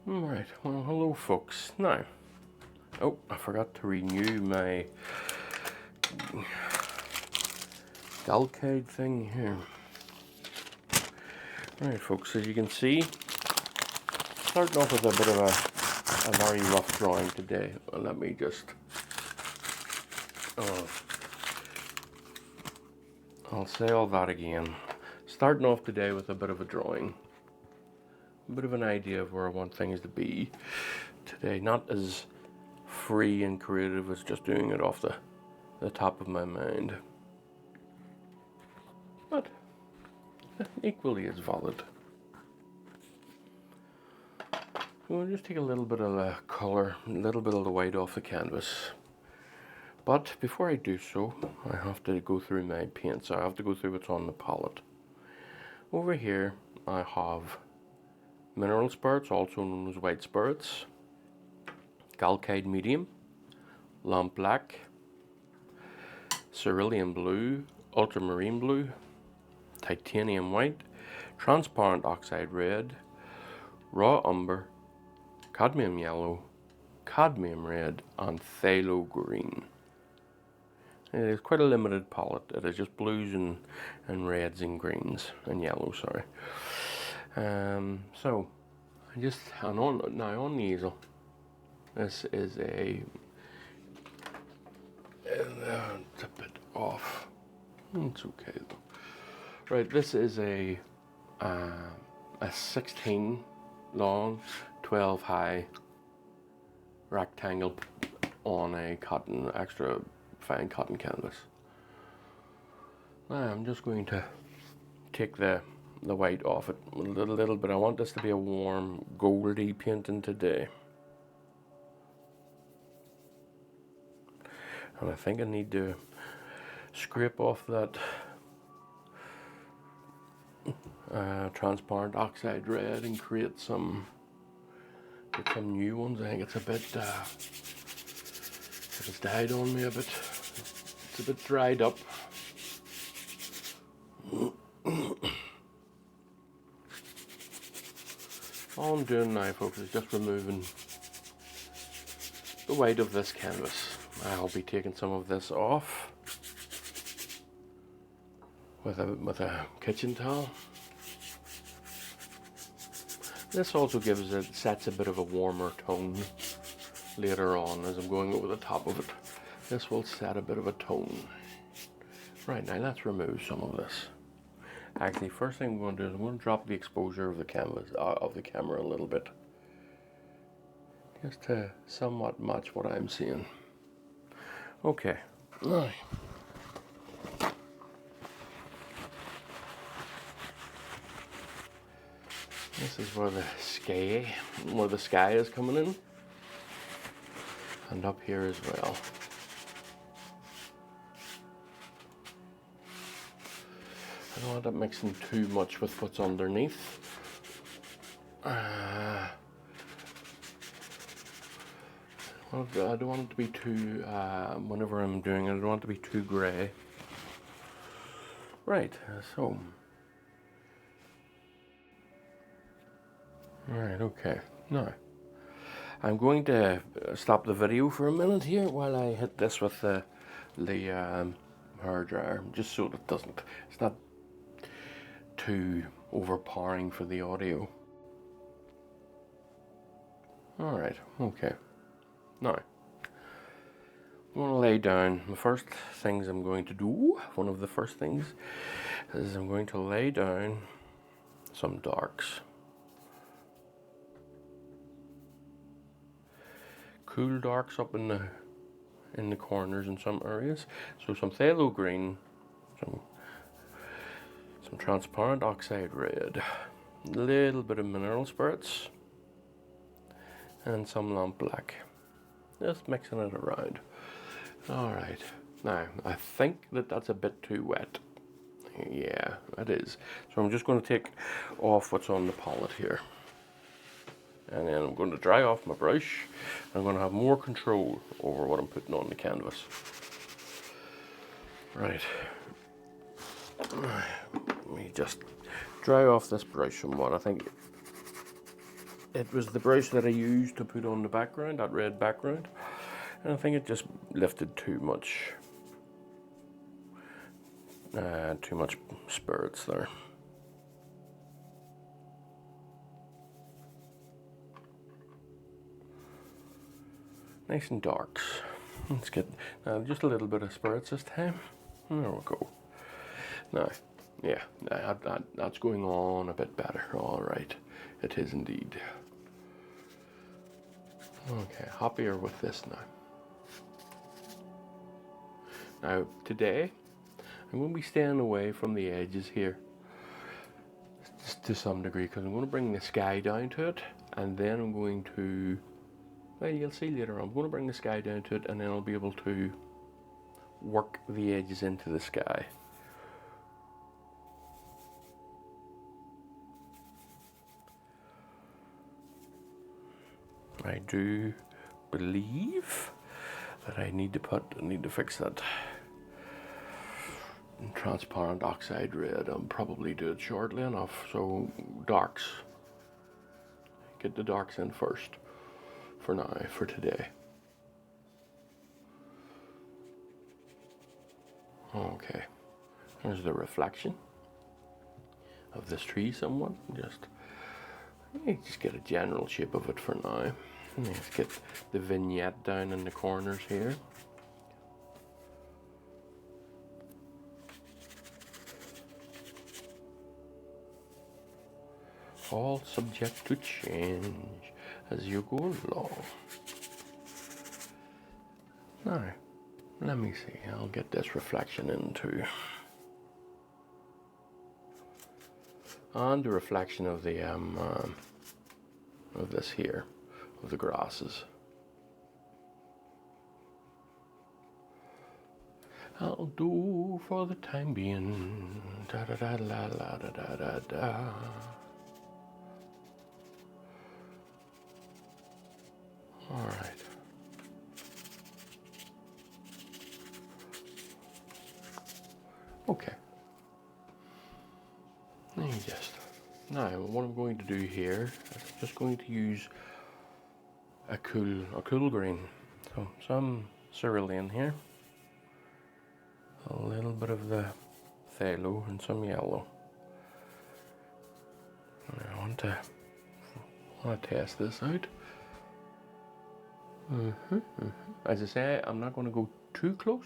Alright, well, hello folks. Now, oh, I forgot to renew my Galcade thing here. Right folks, as you can see, starting off with a bit of a very rough drawing today. Well, let me just, I'll say all that again. Starting off today with a bit of a drawing. A bit of an idea of where I want things to be today. Not as free and creative as just doing it off the top of my mind. But equally as valid. We'll just take a little bit of the colour, a little bit of the white off the canvas. But before I do so, I have to go through my paints. I have to go through what's on the palette. Over here, I have mineral spirits, also known as white spirits, Galcade medium, lamp black, cerulean blue, ultramarine blue, titanium white, transparent oxide red, raw umber, cadmium yellow, cadmium red, and phthalo green. It is quite a limited palette. It is just blues and reds and greens and yellows. Sorry. So I just now on the easel. This is it's a bit off. It's okay though. Right, this is a 16 long, 12 high rectangle on a extra fine cotton canvas. Now I'm just going to take the white off it a little bit. I want this to be a warm goldy painting today. And I think I need to scrape off that transparent oxide red and create some new ones. I think it's a bit it's died on me a bit. It's a bit dried up. All I'm doing now, folks, is just removing the white of this canvas. I'll be taking some of this off with a kitchen towel. This also sets a bit of a warmer tone later on as I'm going over the top of it. This will set a bit of a tone. Right, now let's remove some of this. Actually, first thing I'm going to do is I'm going to drop the exposure of the canvas of the camera a little bit, just to somewhat match what I'm seeing. Okay, now this is where the sky is coming in, and up here as well. I don't want it mixing too much with what's underneath. I don't want it to be too, whenever I'm doing it, I don't want it to be too grey. Right, so. Right, okay. Now, I'm going to stop the video for a minute here while I hit this with the hair dryer, just so it's not too overpowering for the audio. Alright, okay. Now, I'm going to lay down, the first things I'm going to do, one of the first things, is I'm going to lay down some darks. Cool darks up in the corners in some areas. So some phthalo green, some transparent oxide red, a little bit of mineral spirits, and some lamp black. Just mixing it around. Alright, now I think that's a bit too wet. Yeah, it is. So I'm just going to take off what's on the palette here. And then I'm going to dry off my brush. I'm going to have more control over what I'm putting on the canvas. Right. Let me just dry off this brush somewhat. I think it was the brush that I used to put on the background, that red background, and I think it just lifted too much spirits there. Nice and darks. Let's get just a little bit of spirits this time. There we go. Now, yeah, that's going on a bit better. All right, it is indeed. Okay, happier with this now. Now, today, I'm going to be staying away from the edges here, just to some degree, because I'm going to bring the sky down to it, and then I'm going to, well, you'll see later on, I'm going to bring the sky down to it, and then I'll be able to work the edges into the sky. I do believe that I need to fix that transparent oxide red. I'll probably do it shortly enough. So darks, get the darks in first for now, for today. Okay, there's the reflection of this tree somewhat. Just get a general shape of it for now. Let's get the vignette down in the corners here. All subject to change as you go along. Now, let me see. I'll get this reflection in too. And the reflection of the of this here, of the grasses. I'll do for the time being. Da da da la la da da da da. All right. Okay. Now what I'm going to do here is I'm just going to use a cool green. So some cerulean here, a little bit of the phthalo and some yellow. I want to test this out. As I say, I'm not going to go too close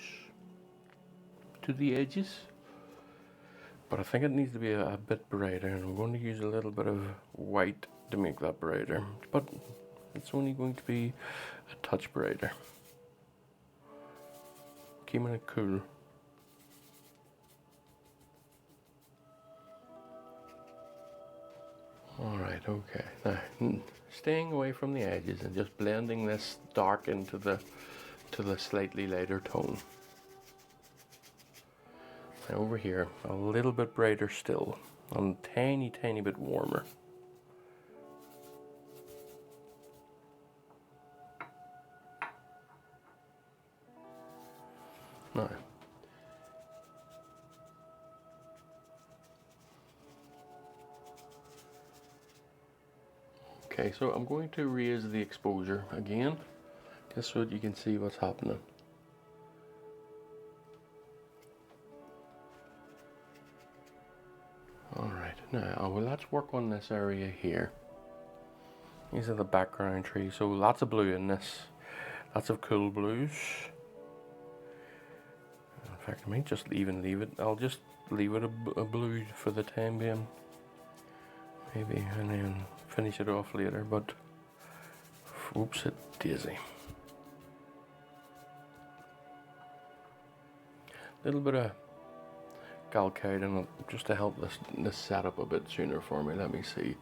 to the edges, but I think it needs to be a bit brighter, and I'm going to use a little bit of white to make that brighter, but it's only going to be a touch brighter. Keeping it cool. Alright, okay. Now, staying away from the edges and just blending this dark into the slightly lighter tone. Now over here, a little bit brighter still, and tiny bit warmer. Now, okay, so I'm going to raise the exposure again, just so that you can see what's happening. Alright, now well, let's work on this area here. These are the background trees, so lots of blue in this, lots of cool blues. In fact, I might just even leave it, I'll just leave it a blue for the time being. Maybe, and then finish it off later, but oops, it daisy. Little bit of calcite in it just to help this set up a bit sooner for me. Let me see.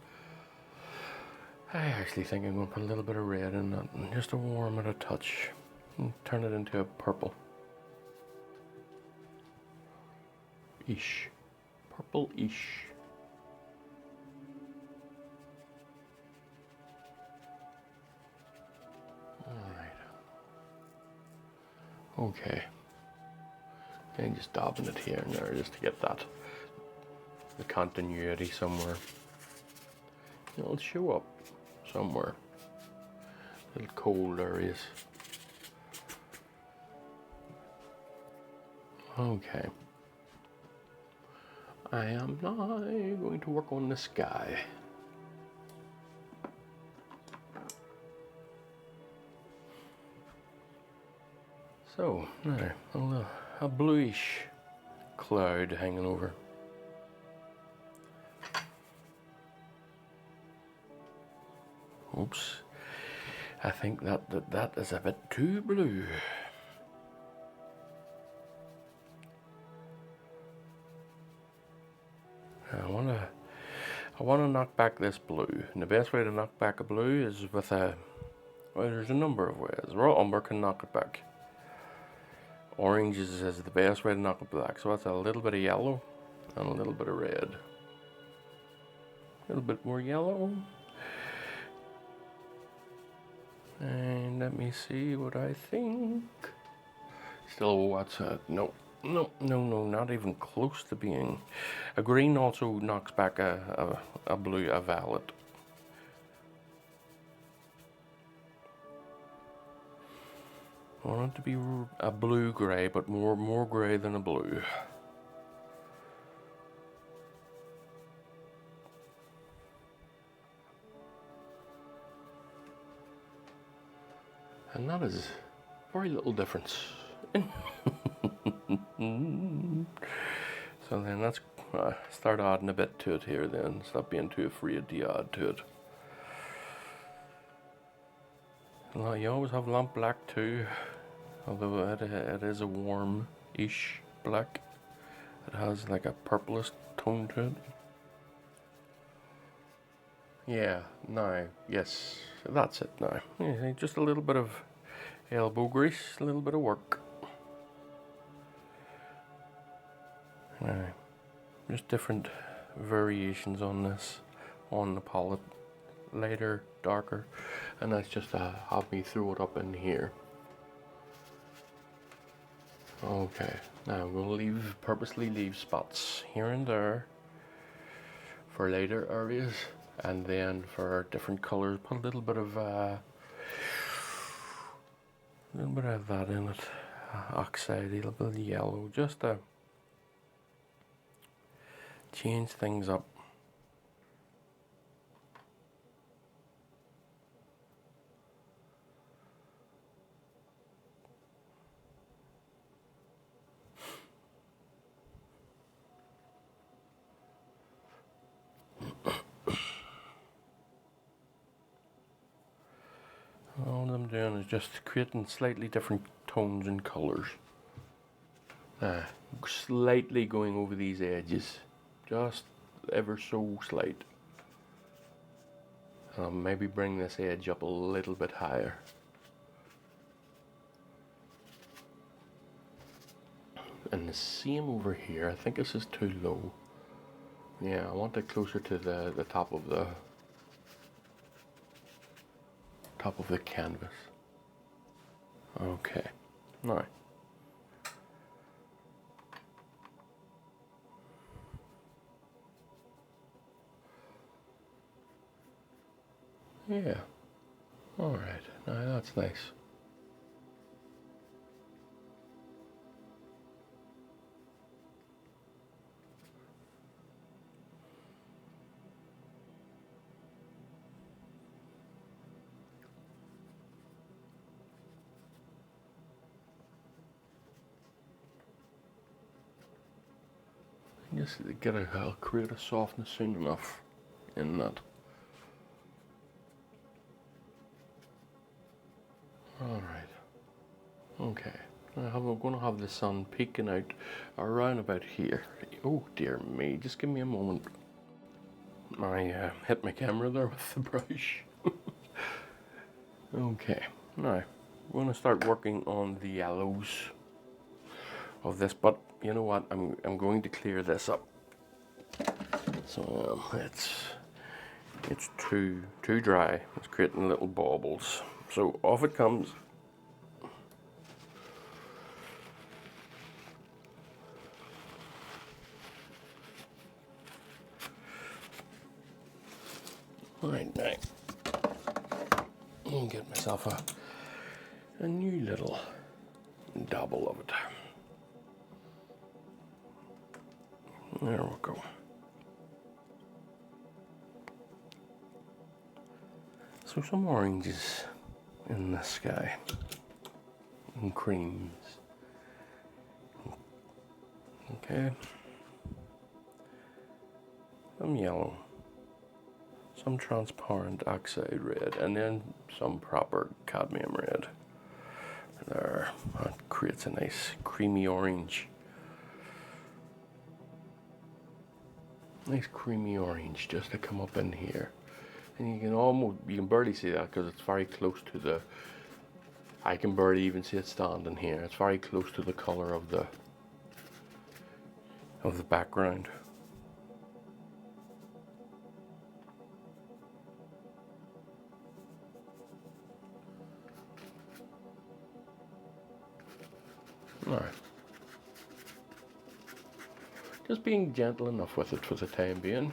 I actually think I'm going to put a little bit of red in that, just to warm it a touch and turn it into a purple. Ish. Purple-ish. Okay, and just dabbing it here and there just to get the continuity somewhere. It'll show up somewhere. Little cold areas. Okay. I am now going to work on the sky. So, now, a bluish cloud hanging over. Oops. I think that is a bit too blue. I wanna knock back this blue, and the best way to knock back a blue is with well, there's a number of ways. Raw umber can knock it back. Orange is the best way to knock it back. So that's a little bit of yellow and a little bit of red. A little bit more yellow. And let me see what I think. Still, what's that? No, not even close to being. A green also knocks back a blue, a violet. I want it to be a blue-grey, but more grey than a blue. And that is very little difference. So then let's start adding a bit to it here then. Stop being too afraid to add to it. Well, you always have lamp black too, although it is a warm-ish black. It has like a purplish tone to it. Yeah, now, yes, that's it now. Yeah, just a little bit of elbow grease, a little bit of work. Just different variations on this, on the palette. Lighter, darker, and that's just to have me throw it up in here. Okay, now we'll purposely leave spots here and there for later areas, and then for different colors put a little bit of that in it, oxide, a little bit of yellow, just to change things up. All I'm doing is just creating slightly different tones and colors. Slightly going over these edges, just ever so slight. Maybe bring this edge up a little bit higher. And the same over here. I think this is too low. Yeah, I want it closer to the top of the canvas. Okay, now. Yeah, all right, now that's nice. Just I'll create a softness soon enough in that. All right. Okay. Now we're going to have the sun peeking out around about here. Oh dear me! Just give me a moment. I hit my camera there with the brush. Okay. Now we're going to start working on the yellows of this, but you know what? I'm going to clear this up. So it's too dry. It's creating little baubles. So off it comes. Right now, and get myself a new little double of it. There we go. So some oranges in the sky and creams. Okay. Some yellow, some transparent oxide red, and then some proper cadmium red. There, that creates a nice creamy orange. Nice creamy orange just to come up in here. And you can barely see that because it's very close to the, I can barely even see it standing here. It's very close to the color of the background. Alright. Just being gentle enough with it for the time being.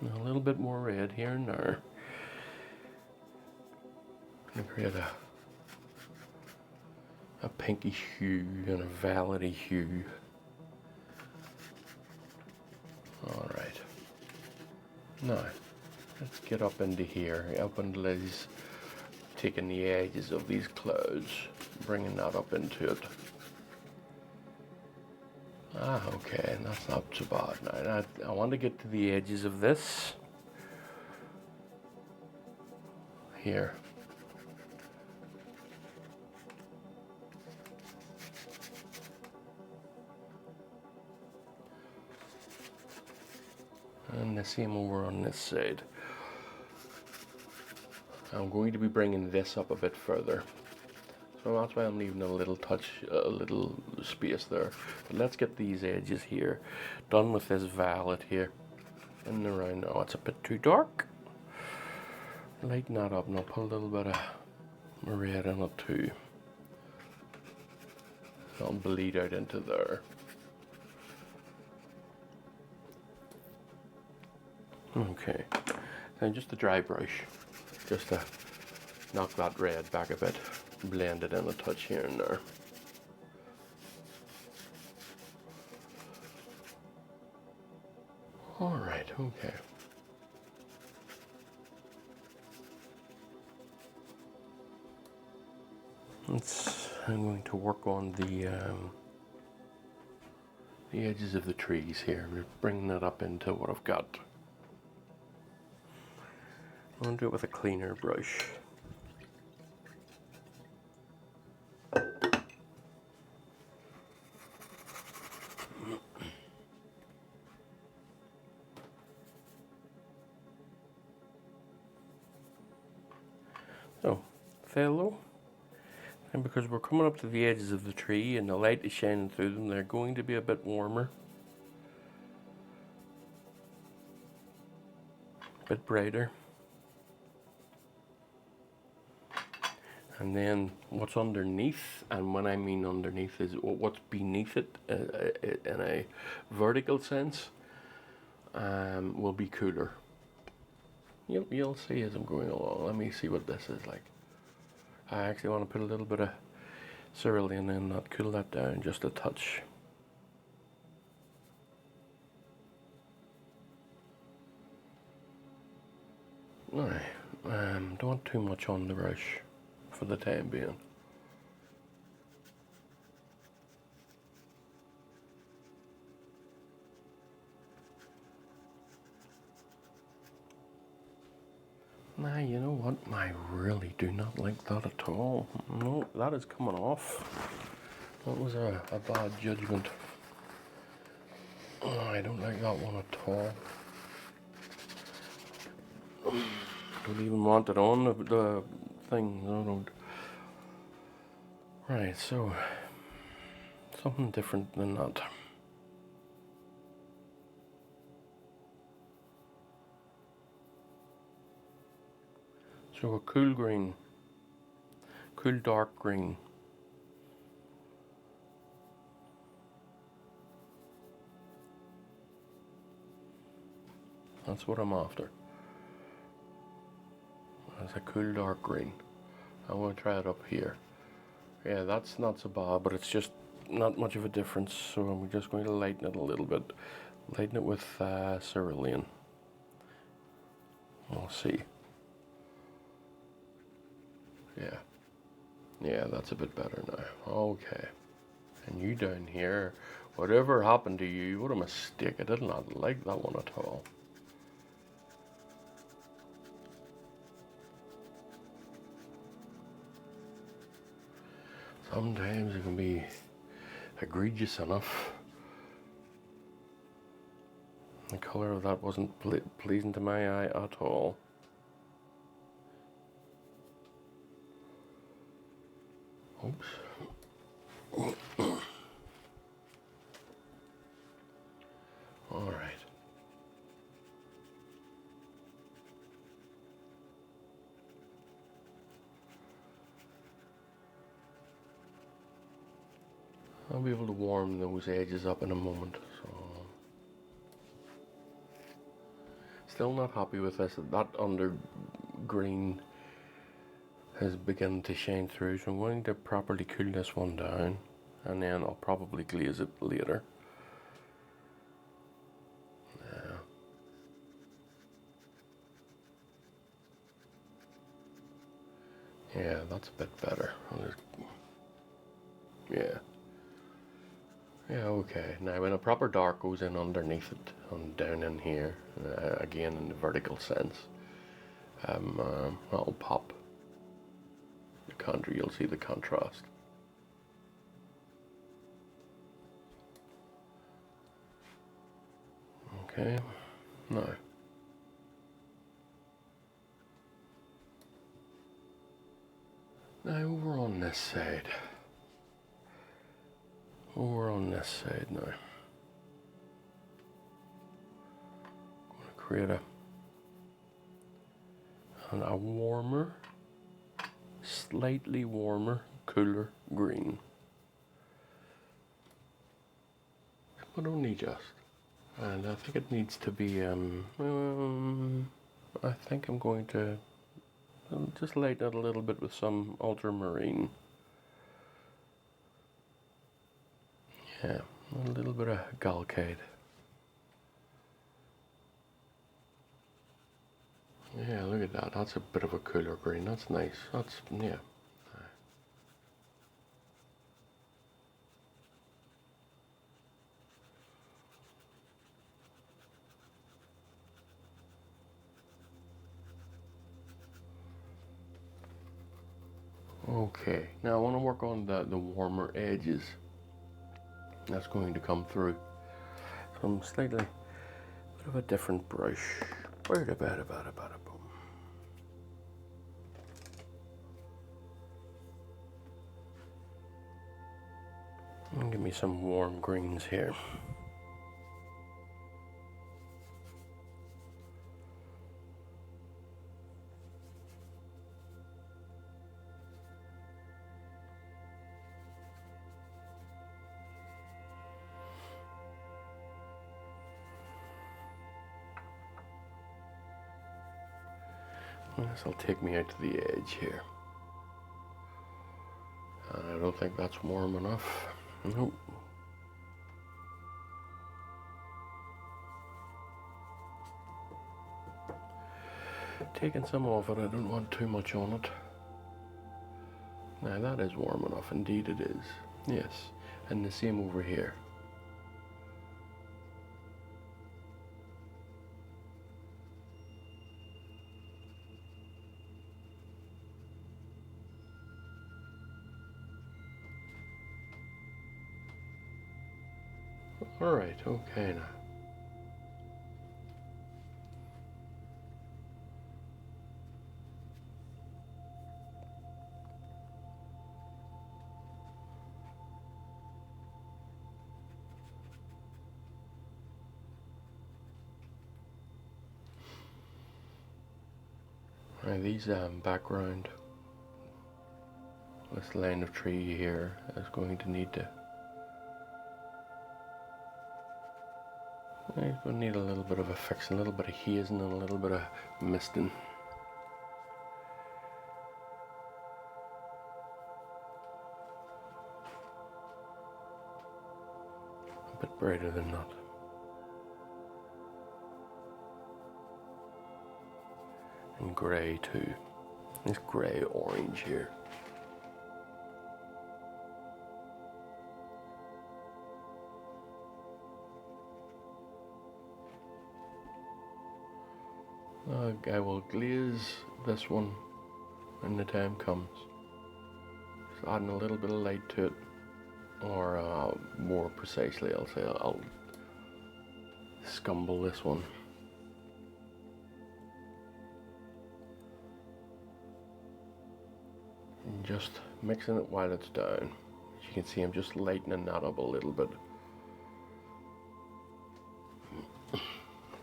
And a little bit more red here and there. And create a pinky hue and a velvety hue. Alright. Now, let's get up into here, up into these, taking the edges of these clouds, bringing that up into it. Ah, okay, that's not so bad. Now, I want to get to the edges of this. Here. And the same over on this side. I'm going to be bringing this up a bit further. So that's why I'm leaving a little space there. But let's get these edges here done with this violet here. And around, oh, it's a bit too dark. Lighten that up and I'll put a little bit of red in it too. I'll bleed out into there. Okay, and just a dry brush, just to knock that red back a bit, blend it in a touch here and there. Alright, okay. I'm going to work on the edges of the trees here, bringing it up into what I've got. I'm going to do it with a cleaner brush. So, fellow, and because we're coming up to the edges of the tree and the light is shining through them, they're going to be a bit warmer, a bit brighter. And then what's underneath, and when I mean underneath is what's beneath it in a vertical sense, will be cooler. You'll see as I'm going along. Let me see what this is like. I actually want to put a little bit of cerulean in that, cool that down just a touch. Alright, don't want too much on the brush for the time being. Nah, you know what? I really do not like that at all. No, that is coming off. That was a bad judgment. Oh, I don't like that one at all. Don't even want it on the thing. No, don't. Right, so something different than that. So a cool green, cool dark green. That's what I'm after. That's a cool dark green. I'm going to try it up here. Yeah, that's not so bad, but it's just not much of a difference, so I'm just going to lighten it a little bit. Lighten it with cerulean. We'll see. Yeah. Yeah, that's a bit better now. Okay. And you down here, whatever happened to you, what a mistake. I did not like that one at all. Sometimes it can be egregious enough. The colour of that wasn't pleasing to my eye at all. Oops. All right. I'll be able to warm those edges up in a moment. So, still not happy with this. That under green has begun to shine through, so I'm going to properly cool this one down, and then I'll probably glaze it later. Yeah, that's a bit better. Yeah. Yeah, okay. Now when a proper dark goes in underneath it and down in here, again in the vertical sense, that'll pop. You'll see the contrast. Okay, now. Now over on this side. Over on this side now. I'm going to create a warmer, slightly warmer, cooler green. But only just. And I think it needs to be, I think I'm going to just lighten it a little bit with some ultramarine. Yeah, a little bit of galcade. Yeah, look at that. That's a bit of a cooler green. That's nice. That's, yeah. Okay, now I want to work on the warmer edges. That's going to come through. Some slightly bit of a different brush. And give me some warm greens here. This will take me out to the edge here. And I don't think that's warm enough. Nope. Taking some off it, I don't want too much on it. Now that is warm enough, indeed it is. Yes, and the same over here. Alright, okay now. Now these background, this line of tree here is going to need to, it's going to need a little bit of a fixing, a little bit of hazing and a little bit of misting. brighter than that. And grey too. This grey orange here. I will glaze this one when the time comes. Just adding a little bit of light to it, or more precisely, I'll say I'll scumble this one. And just mixing it while it's down. As you can see, I'm just lightening that up a little bit.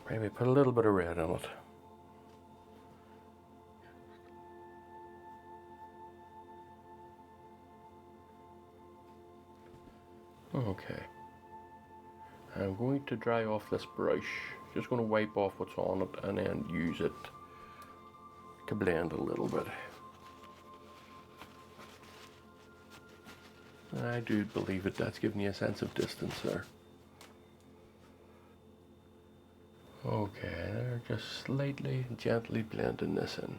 Maybe put a little bit of red on it. Okay, I'm going to dry off this brush. Just going to wipe off what's on it and then use it to blend a little bit. I do believe that's giving you a sense of distance there. Okay, they're just slightly, gently blending this in.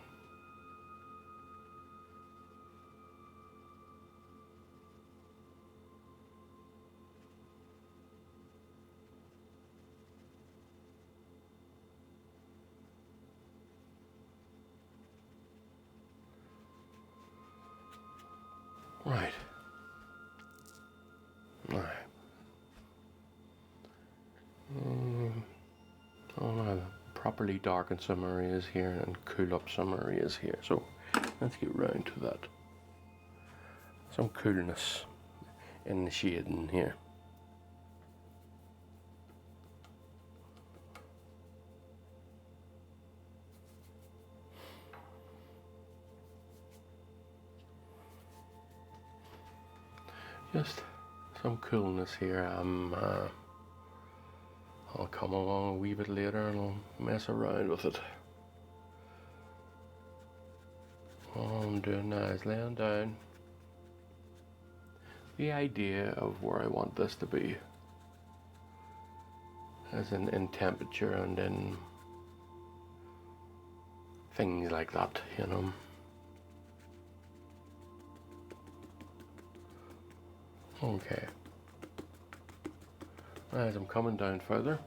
Right. Right. Properly darken some areas here and cool up some areas here. So let's get round to that. Some coolness in the shading here. Just some coolness here. I'll come along a wee bit later and I'll mess around with it. All I'm doing now is laying down the idea of where I want this to be, as in temperature and in things like that, you know. Okay. As I'm coming down further,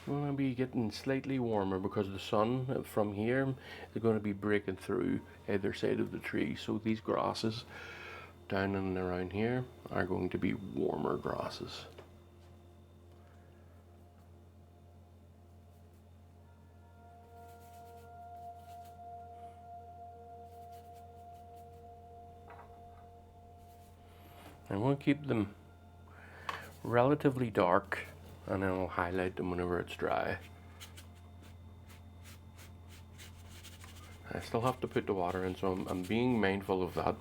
I'm going to be getting slightly warmer because the sun from here is going to be breaking through either side of the tree. So these grasses down and around here are going to be warmer grasses. I'm going to keep them relatively dark and then I'll highlight them whenever it's dry. I still have to put the water in, so I'm being mindful of that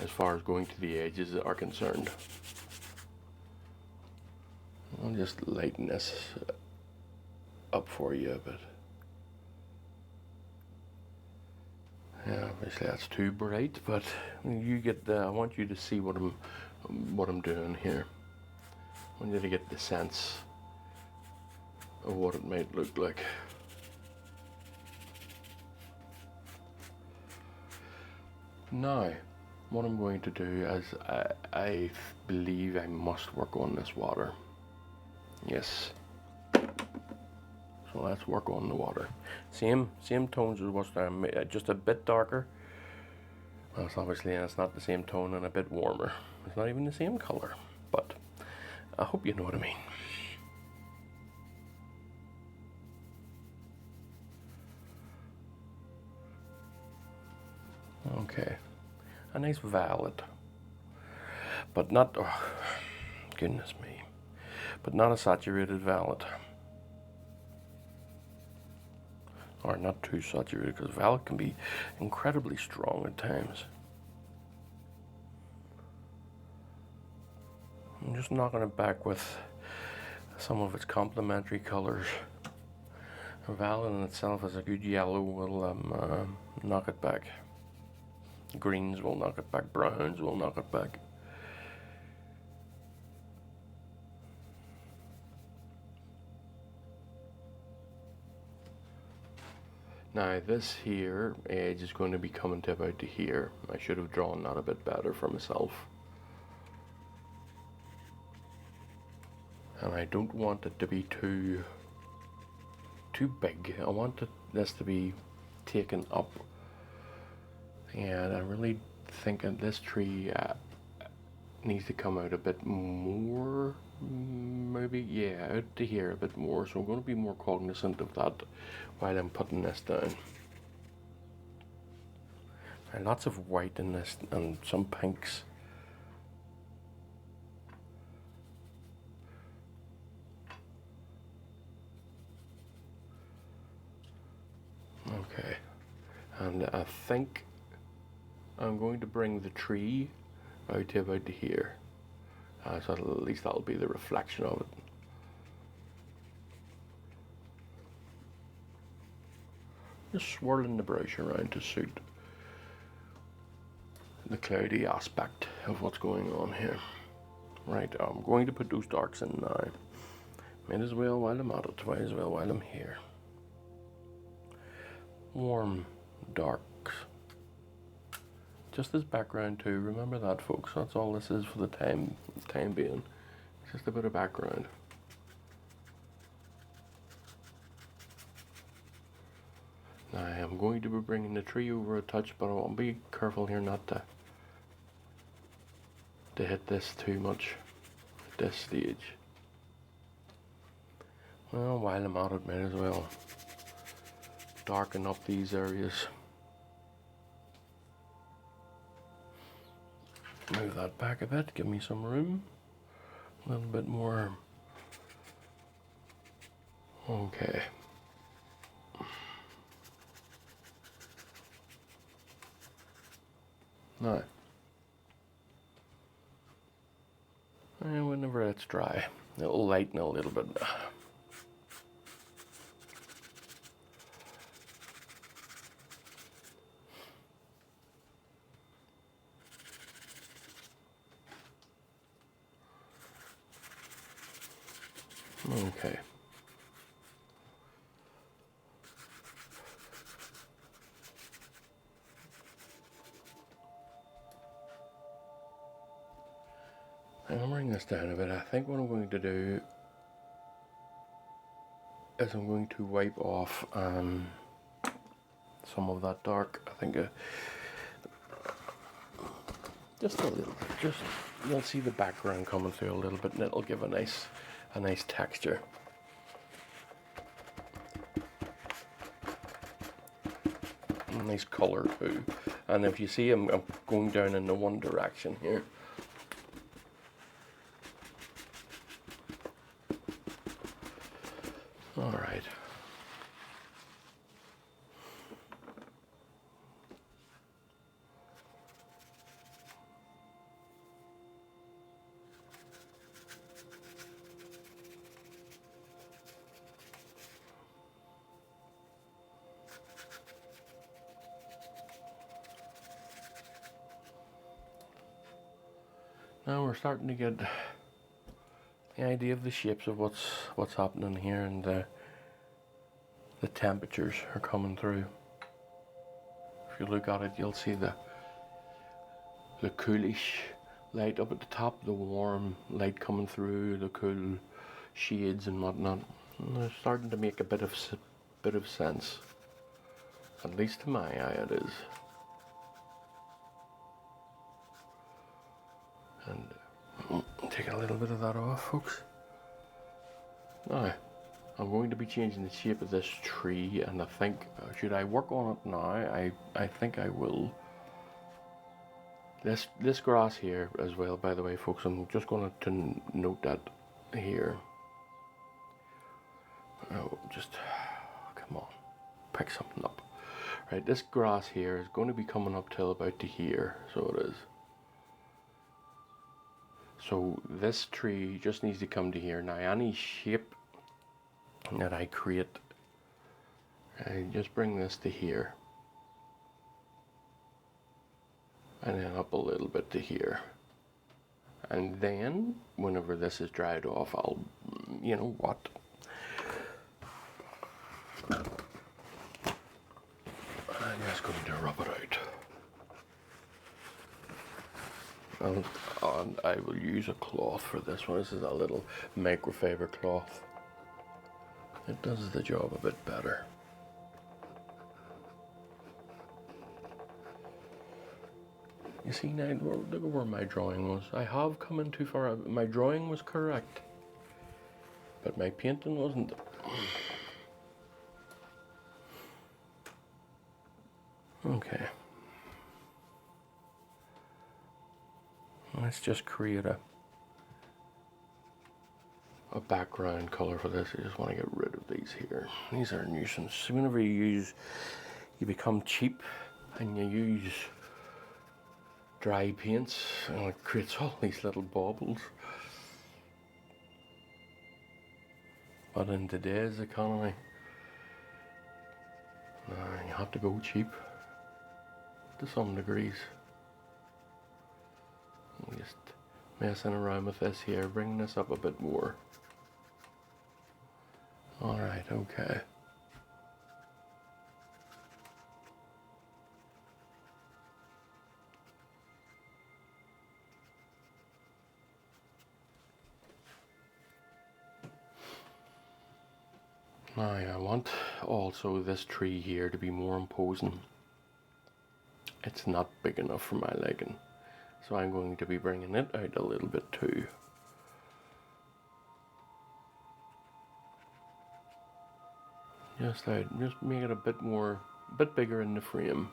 as far as going to the edges are concerned. I'll just lighten this up for you a bit. Yeah, obviously that's too bright, but you get the, I want you to see what I'm doing here. I want you to get the sense of what it might look like. Now, what I'm going to do is I believe I must work on this water. Yes. So let's work on the water. Same tones as what's down, just a bit darker. Well, it's obviously it's not the same tone and a bit warmer. It's not even the same color, but I hope you know what I mean. Okay, a nice violet, but not, oh, goodness me, but not a saturated violet. Or not too saturated, because violet can be incredibly strong at times. I'm just knocking it back with some of its complementary colors. Violet in itself is a good yellow, will knock it back. Greens will knock it back, browns will knock it back. Now this here edge is going to be coming to about to here. I should have drawn that a bit better for myself. And I don't want it to be too big. I want this to be taken up. And I really think that this tree needs to come out a bit more, maybe, yeah, out to here a bit more. So I'm going to be more cognizant of that while I'm putting this down. And lots of white in this and some pinks. Okay, and I think I'm going to bring the tree out to about to here. So at least that'll be the reflection of it. Just swirling the brush around to suit the cloudy aspect of what's going on here. Right, I'm going to put those darks in now. Might as well while I'm at it, might as well while I'm here. Warm darks. Just as background too, remember that folks, that's all this is for the time being. Just a bit of background. Now I'm going to be bringing the tree over a touch, but I want to be careful here not to hit this too much at this stage. Well, while I'm at it, might as well darken up these areas. Move that back a bit, give me some room. A little bit more. Okay. Now, and whenever it's dry, it'll lighten a little bit. Okay. I'm going to bring this down a bit. I think what I'm going to do is I'm going to wipe off some of that dark. I think just a little bit. Just you'll see the background coming through a little bit, and it'll give a nice texture. A nice color too. And if you see, I'm going down in the one direction here. All right. Now we're starting to get the idea of the shapes of what's happening here, and the temperatures are coming through. If you look at it, you'll see the coolish light up at the top, the warm light coming through, the cool shades and whatnot. And they're starting to make a bit of sense. At least to my eye, it is. And take a little bit of that off, folks. Now, I'm going to be changing the shape of this tree, and I think, should I work on it now? I think I will. This grass here as well, by the way, folks, I'm just going to note that here. Oh, just, come on, pick something up. Right, this grass here is going to be coming up till about to here, so it is. So this tree just needs to come to here. Now any shape that I create, I just bring this to here. And then up a little bit to here. And then, whenever this is dried off, I'll, you know what? just going to rub it out. And I will use a cloth for this one. This is a little microfiber cloth. It does the job a bit better. You see now, look at where my drawing was. I have come in too far. My drawing was correct, but my painting wasn't. Okay. Let's just create a background color for this. I just want to get rid of these here. These are a nuisance. Whenever you become cheap and you use dry paints, and it creates all these little baubles. But in today's economy, you have to go cheap to some degrees. I'm just messing around with this here, bringing this up a bit more. Alright, okay. Now I want also this tree here to be more imposing. It's not big enough for my liking, so I'm going to be bringing it out a little bit too. Just make it a bit bigger in the frame.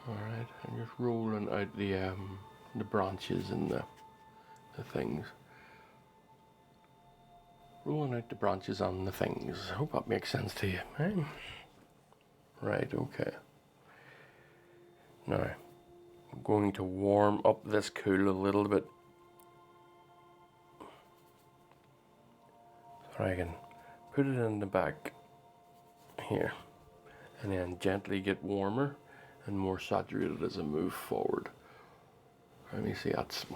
Alright, and just rolling out the branches and the things. Rolling out the branches on the things. I hope that makes sense to you. Eh? Right, okay. Now, I'm going to warm up this cool a little bit. So I can put it in the back here. And then gently get warmer and more saturated as I move forward. Let me see, it's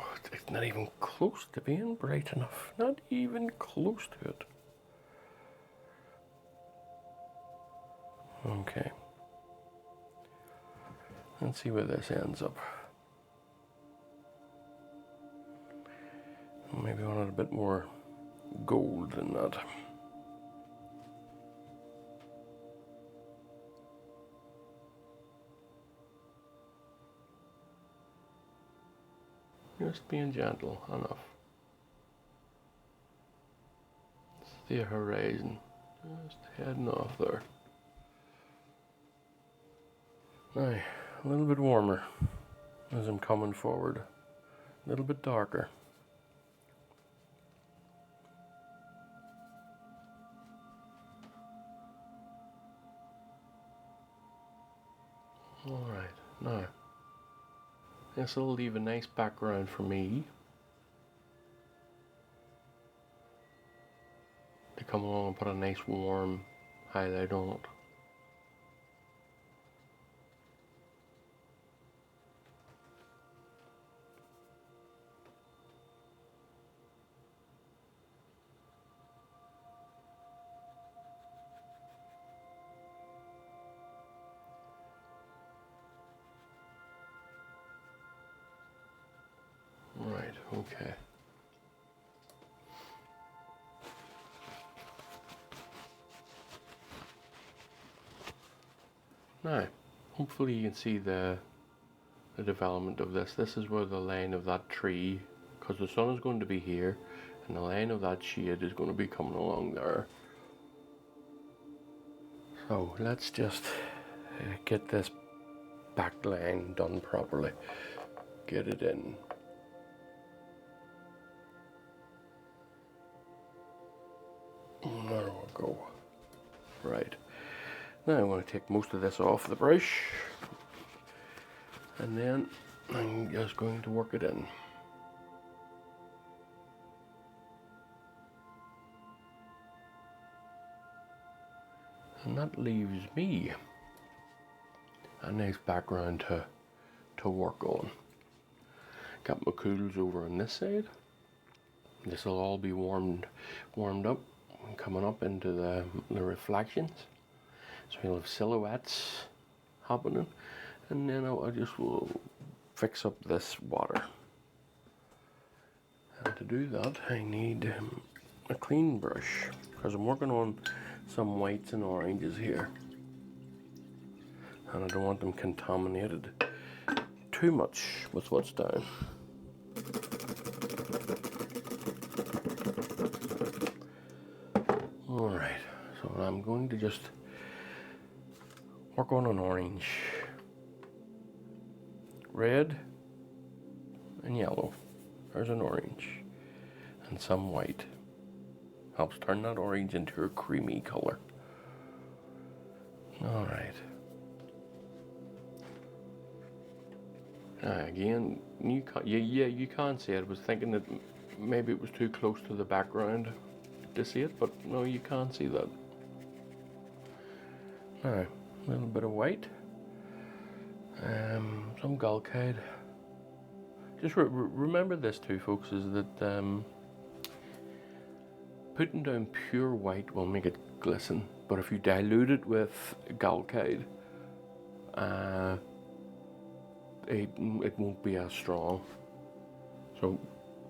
not even close to being bright enough. Not even close to it. Okay. Let's see where this ends up. Maybe I wanted a bit more gold than that. Just being gentle enough. It's the horizon. Just heading off there. Now, a little bit warmer as I'm coming forward. A little bit darker. Alright, now this will leave a nice background for me to come along and put a nice warm highlight on it. Right, okay. Now, hopefully you can see the development of this. This is where the line of that tree, because the sun is going to be here, and the line of that shade is going to be coming along there. So let's just get this back line done properly. Get it in. There we go. Right. Now I'm going to take most of this off the brush, and then I'm just going to work it in. And that leaves me a nice background to work on. Got my cools over on this side. This will all be warmed up. I'm coming up into the reflections. So you'll have silhouettes happening, and then I just will fix up this water. And to do that, I need a clean brush, because I'm working on some whites and oranges here. And I don't want them contaminated too much with what's down. Alright, so I'm going to just work on an orange, red and yellow. There's an orange and some white. Helps turn that orange into a creamy color. Alright. Again, you can't see it. I was thinking that maybe it was too close to the background to see it, but no, you can't see that. Now, a little bit of white, some galcade. Just remember this too, folks, is that putting down pure white will make it glisten, but if you dilute it with galcade, it won't be as strong. So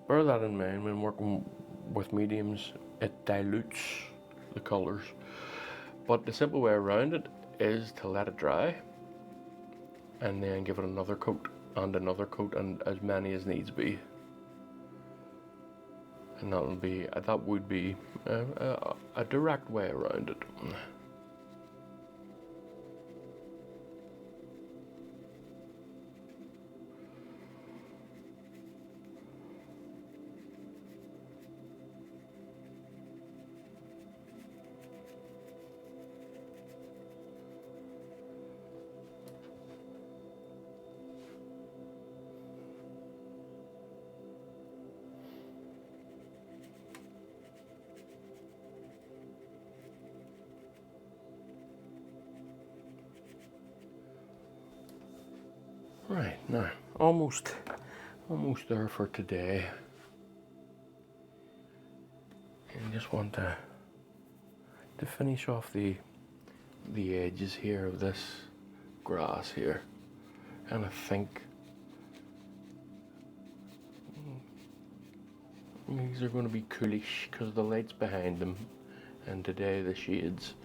bear that in mind when working with mediums. It dilutes the colors, but the simple way around it is to let it dry and then give it another coat and as many as needs be, and that would be a direct way around it. Right, now, almost there for today. And just want to finish off the edges here of this grass here. And I think these are going to be coolish because the light's behind them, and today the shades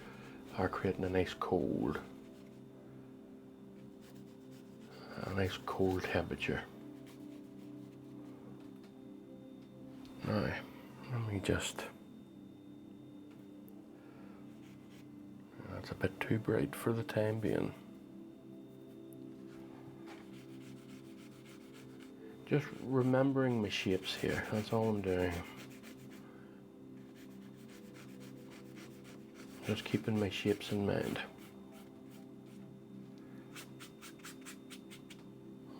are creating a nice cold temperature. Now, let me just, that's a bit too bright for the time being. Just remembering my shapes here, that's all I'm doing. Just keeping my shapes in mind.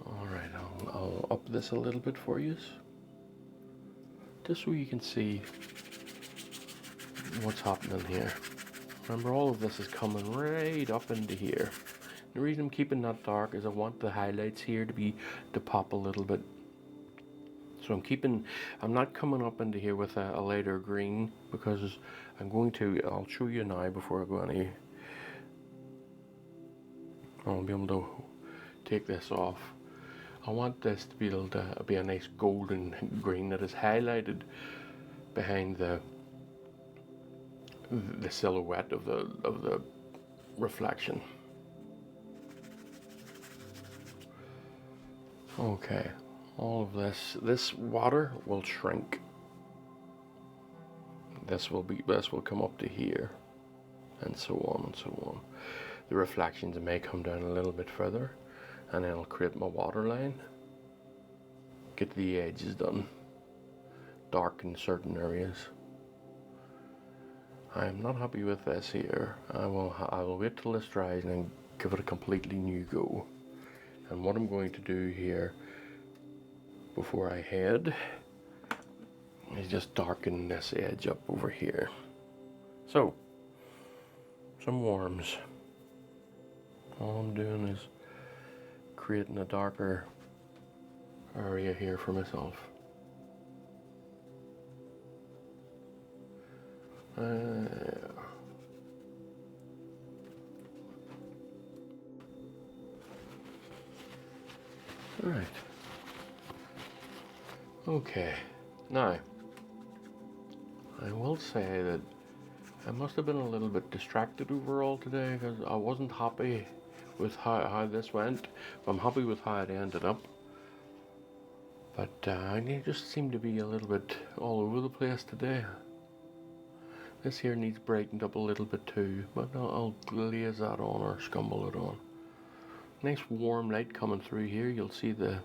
Alright, I'll up this a little bit for you, just so you can see what's happening here. Remember, all of this is coming right up into here. The reason I'm keeping that dark is I want the highlights here to pop a little bit. So I'm not coming up into here with a lighter green, because I'll show you now before I go any. I'll be able to take this off. I want this to be able to be a nice golden green that is highlighted behind the silhouette of the reflection. Okay, all of this water will shrink. This will come up to here, and so on and so on. The reflections may come down a little bit further, and then I'll create my water line, get the edges done, darken certain areas. I am not happy with this here. I will wait till this dries and then give it a completely new go. And what I'm going to do here before I head is just darken this edge up over here. So, some worms. All I'm doing is creating a darker area here for myself. Right. Okay. Now, I will say that I must have been a little bit distracted overall today because I wasn't happy with how this went. I'm happy with how it ended up. But I just seem to be a little bit all over the place today. This here needs brightened up a little bit too, but I'll glaze that on or scumble it on. Nice warm light coming through here. You'll see a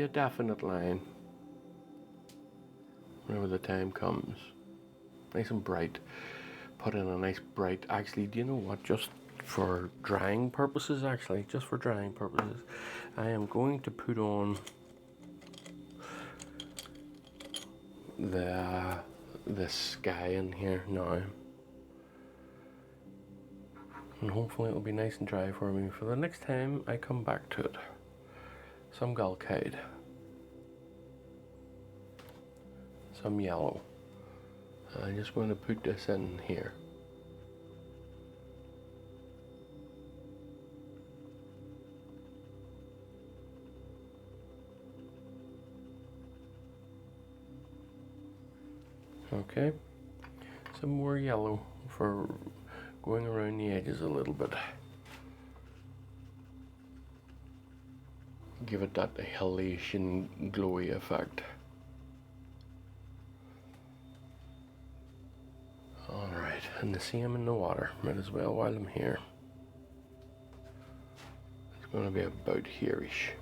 definite line whenever the time comes. Nice and bright. Put in a nice bright, actually, do you know what, just for drying purposes, I am going to put on the sky in here now, and hopefully it'll be nice and dry for me for the next time I come back to it. Some galcade, some yellow. I'm just going to put this in here. Okay, some more yellow for going around the edges a little bit. Give it that halation glowy effect. Alright, and the same in the water, might as well while I'm here. It's going to be about here-ish.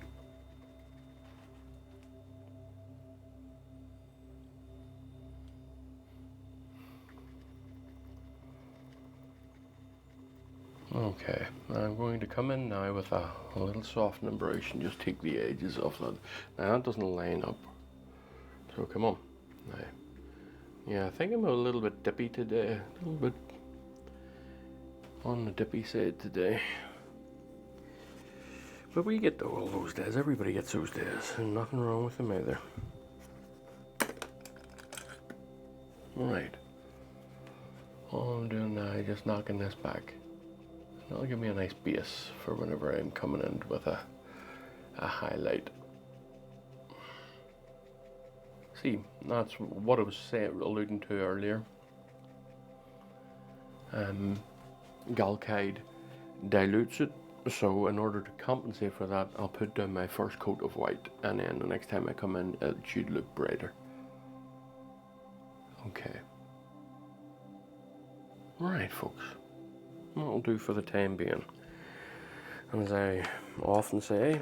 Okay, I'm going to come in now with a little softening brush and just take the edges off that. Now that doesn't line up, so come on. Now, yeah, I think I'm a little bit dippy today, a little bit on the dippy side today. But we get all those days, everybody gets those days, and nothing wrong with them either. Right, all I'm doing now is just knocking this back. That'll give me a nice base for whenever I'm coming in with a highlight. See, that's what I was alluding to earlier. Galcade dilutes it, so in order to compensate for that, I'll put down my first coat of white, and then the next time I come in, it should look brighter. Okay. Right, folks. That'll do for the time being. And as I often say,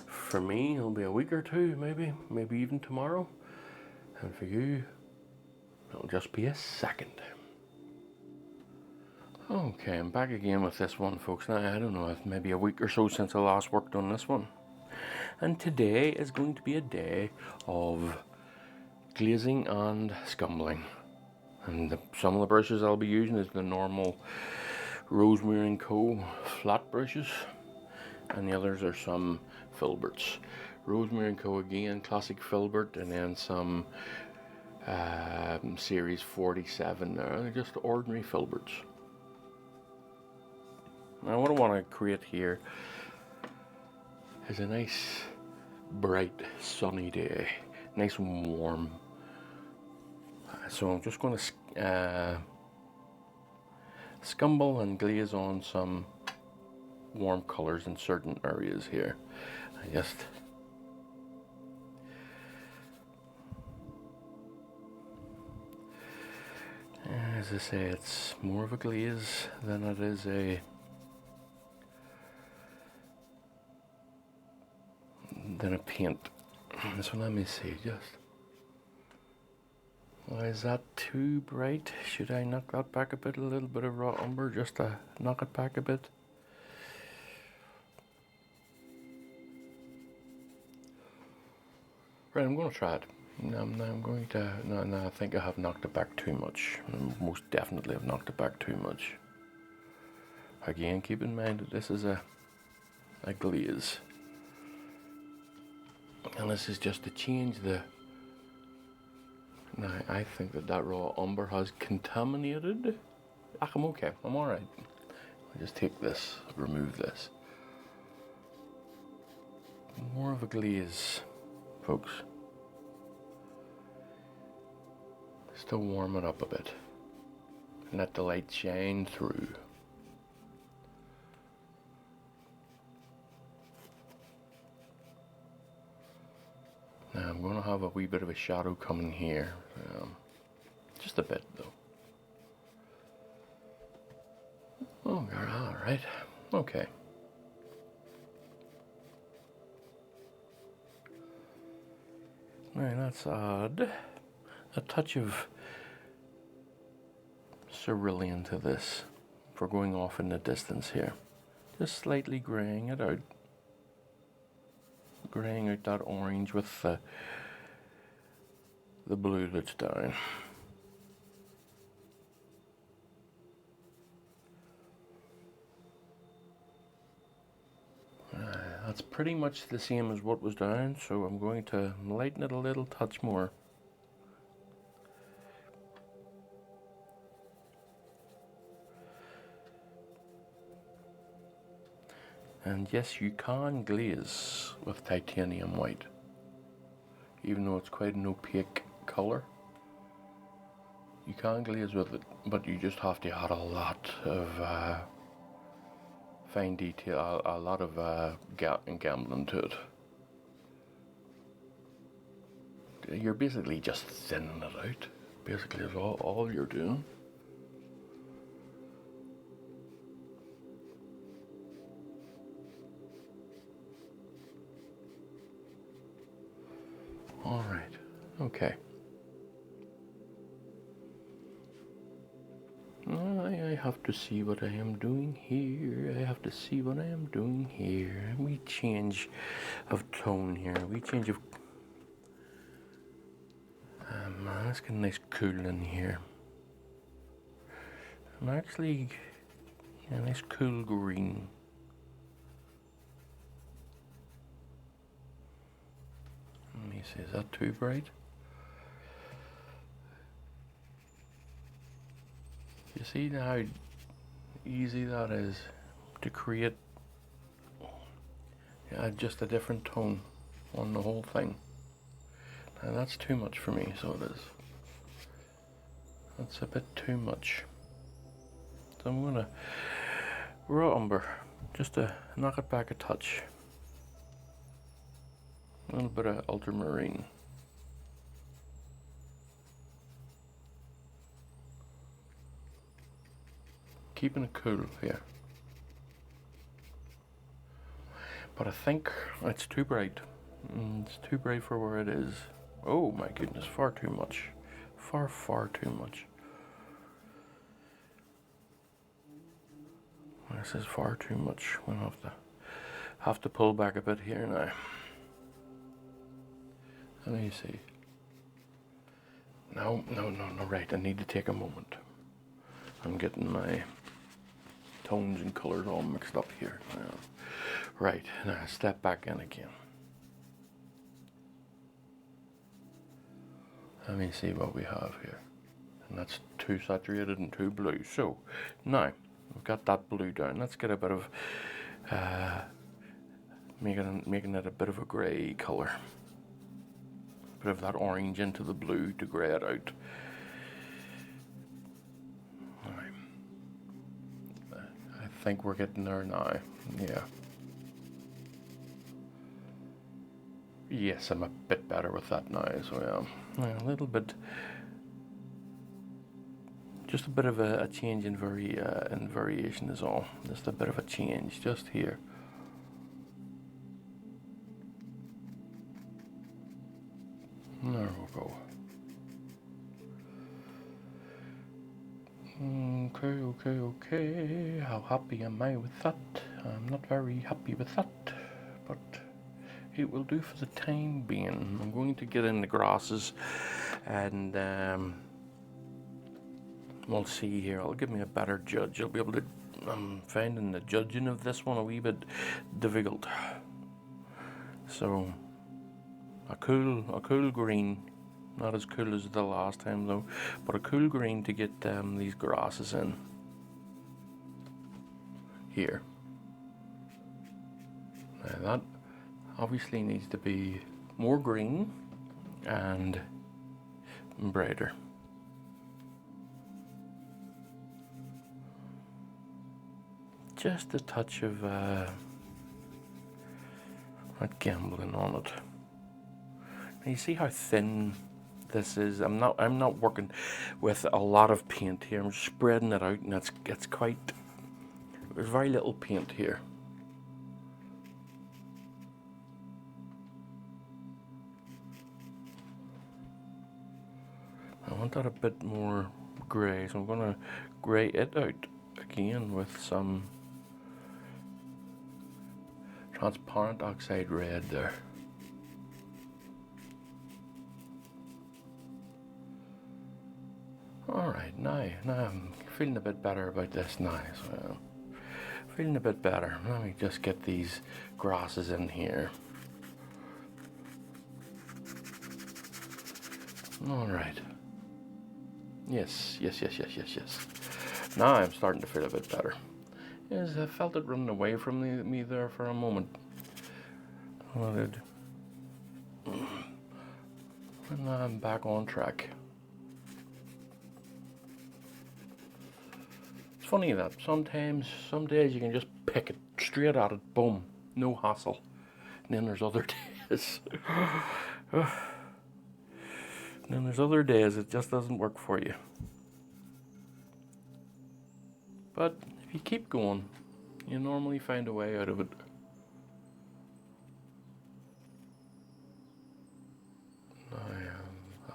for me it'll be a week or two, maybe even tomorrow, and for you it'll just be a second. Okay, I'm back again with this one, folks. Now I don't know, it's maybe a week or so since I last worked on this one, and today is going to be a day of glazing and scumbling. And some of the brushes I'll be using is the normal Rosemary & Co. flat brushes, and the others are some filberts. Rosemary & Co. again, classic filbert, and then some series 47 there. They're just ordinary filberts. Now what I want to create here is a nice, bright, sunny day, nice and warm. So I'm just going to scumble and glaze on some warm colors in certain areas here. As I say, it's more of a glaze than it is a paint. So let me see, is that too bright? Should I knock that back a bit? A little bit of raw umber just to knock it back a bit. Right, I'm going to try it. I think I have knocked it back too much. Most definitely have knocked it back too much. Again, keep in mind that this is a glaze. And this is just to change the Now, I think that raw umber has contaminated. I'm okay, I'm alright. I'll just take this, remove this. More of a glaze, folks. Still warm it up a bit. And let the light shine through. Now I'm going to have a wee bit of a shadow coming here. Just a bit though. Oh, alright. Okay. Now let's add a touch of cerulean to this for going off in the distance here. Just slightly graying it out. Graying out that orange with the blue that's down. That's pretty much the same as what was down, so I'm going to lighten it a little touch more. And yes, you can glaze with titanium white, even though it's quite an opaque color. You can glaze with it, but you just have to add a lot of fine detail, a lot of gambling to it. You're basically just thinning it out. Basically, is all you're doing. All right. Okay. I have to see what I am doing here. I have to see what I am doing here. We change of tone here. We change of. Let's get a nice cool in here. And actually, a nice cool green. Let me see. Is that too bright? You see how easy that is to create just a different tone on the whole thing. Now that's too much for me, so it is. That's a bit too much. So I'm gonna raw umber, just to knock it back a touch. A little bit of ultramarine. Keeping it cool here. But I think it's too bright. It's too bright for where it is. Oh my goodness, far too much. Far too much. This is far too much. We'll have to pull back a bit here now. Let me see. No, right, I need to take a moment. I'm getting my tones and colors all mixed up here. Right, now step back in again. Let me see what we have here. And that's too saturated and too blue. So, now, we've got that blue down. Let's get a bit of, making it a bit of a grey colour. A bit of that orange into the blue to grey it out. I think we're getting there now. Yeah. Yes, I'm a bit better with that now, so yeah, a little bit, just a bit of a change in variation is all. Just a bit of a change, just here. There we go. Okay. How happy am I with that? I'm not very happy with that, but it will do for the time being. I'm going to get in the grasses and we'll see here. I'll give me a better judge. I'll be able to. I'm finding the judging of this one a wee bit difficult. So a cool green Not as cool as the last time though, but a cool green to get these grasses in here. Now that obviously needs to be more green and brighter. Just a touch of not gambling on it. Now you see how thin this is. I'm not working with a lot of paint here. I'm just spreading it out, and it's quite. There's very little paint here. I want that a bit more grey, so I'm going to grey it out again with some transparent oxide red there. Alright, now I'm feeling a bit better about this now as well. Feeling a bit better. Let me just get these grasses in here. Alright. Yes. Now I'm starting to feel a bit better. Yes, I felt it running away from me there for a moment. And now I'm back on track. It's funny that some days you can just pick it straight at it, boom, no hassle. And then there's other days. And then there's other days it just doesn't work for you. But if you keep going, you normally find a way out of it.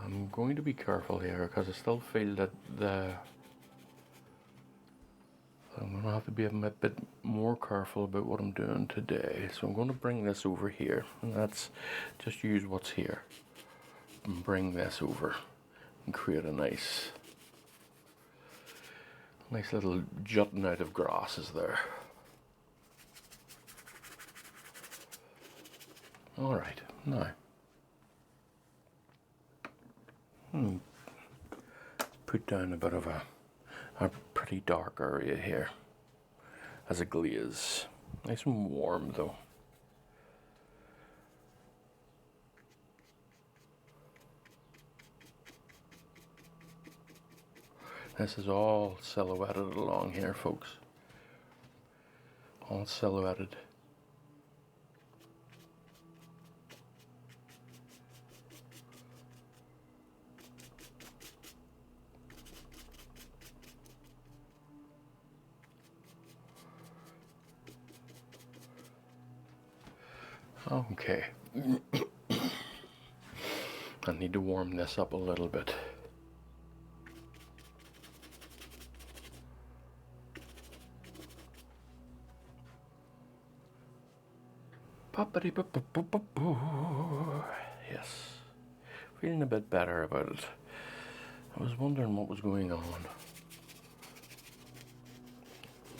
I'm going to be careful here because I still feel that I'm going to have to be a bit more careful about what I'm doing today. So I'm going to bring this over here, and that's just use what's here and bring this over and create a nice little jutting out of grasses there. Alright, now put down a bit of a pretty dark area here as a glaze. Nice and warm though. This is all silhouetted along here, folks. All silhouetted. Okay. I need to warm this up a little bit. Yes. Feeling a bit better about it. I was wondering what was going on.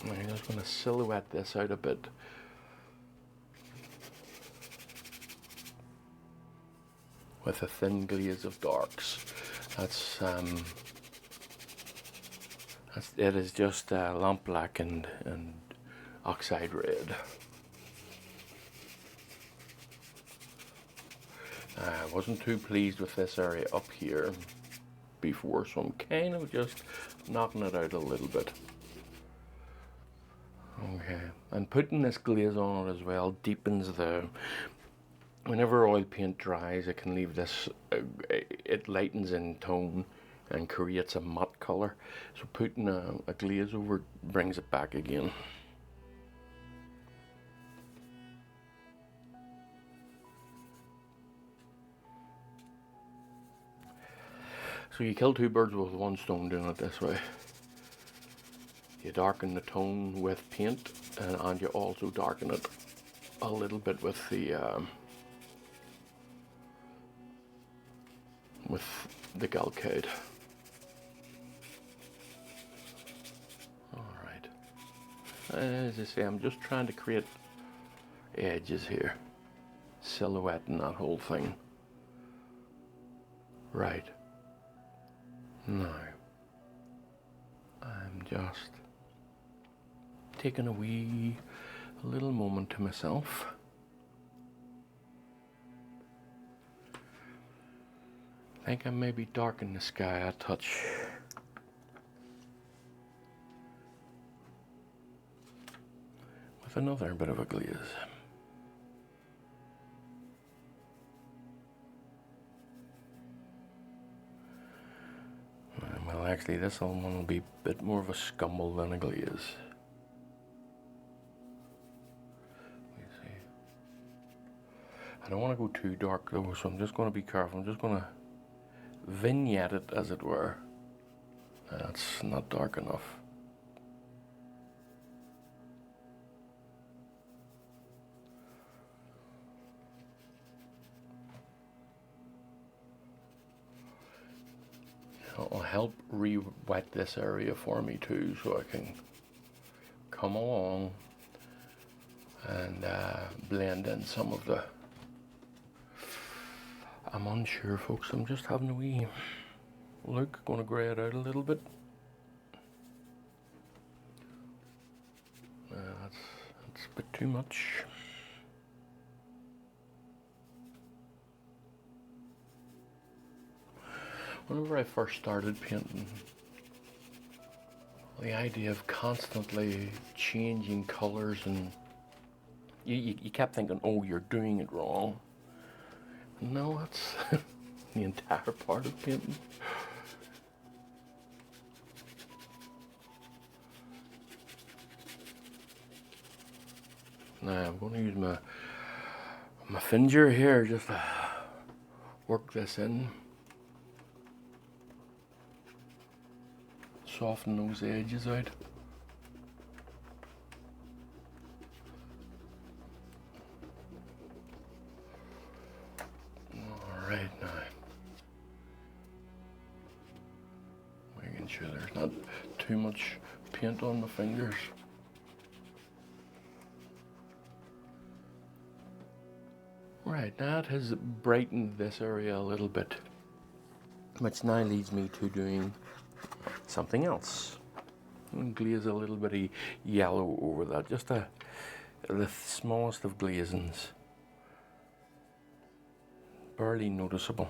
I'm just going to silhouette this out a bit. With a thin glaze of darks. It is just lamp black and oxide red. I wasn't too pleased with this area up here before, so I'm kind of just knocking it out a little bit. Okay, and putting this glaze on it as well deepens the. Whenever oil paint dries, it can leave this. It lightens in tone and creates a matte color. So putting a glaze over it brings it back again. So you kill two birds with one stone doing it this way. You darken the tone with paint, and you also darken it a little bit with the Galcade. Alright. As I say, I'm just trying to create edges here. Silhouetting that whole thing. Right. Now, I'm just taking a little moment to myself. I think I maybe darken the sky a touch. With another bit of a glaze. Well, actually, this one will be a bit more of a scumble than a glaze. See. I don't want to go too dark though, so I'm just going to be careful. I'm just going to vignette it, as it were. That's not dark enough. It'll help re-wet this area for me too, so I can come along and blend in some of the... I'm unsure, folks. I'm just having a wee look. Going to grey it out a little bit. That's a bit too much. Whenever I first started painting, the idea of constantly changing colors, and you kept thinking, oh, you're doing it wrong. No, that's the entire part of painting. Now I'm going to use my finger here just to work this in. Soften those edges out. Alright, now making sure there's not too much paint on my fingers. Right, that has brightened this area a little bit, which now leads me to doing something else. And glaze a little bit of yellow over that, just the smallest of glazings. Barely noticeable.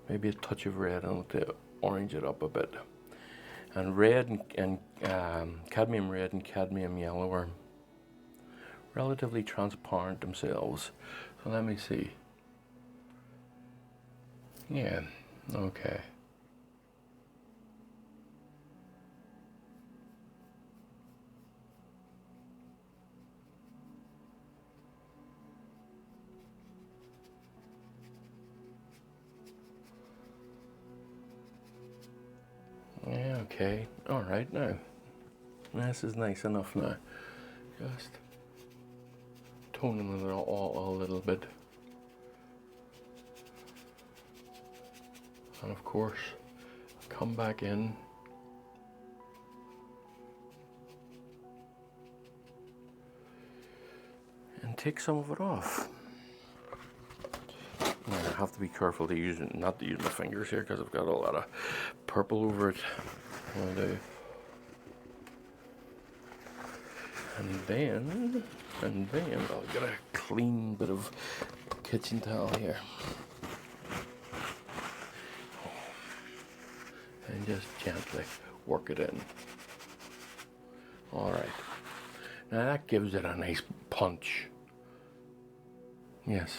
Maybe a touch of red on it to orange it up a bit. And red and cadmium red and cadmium yellow are relatively transparent themselves. So let me see. Yeah, okay. Yeah, okay. Alright now. This is nice enough now. Just toning it all a little bit. And of course, come back in. And take some of it off. I have to be careful to use it, not to use my fingers here, because I've got a lot of purple over it. I do. And then I'll get a clean bit of kitchen towel here. And just gently work it in. Alright. Now that gives it a nice punch. Yes.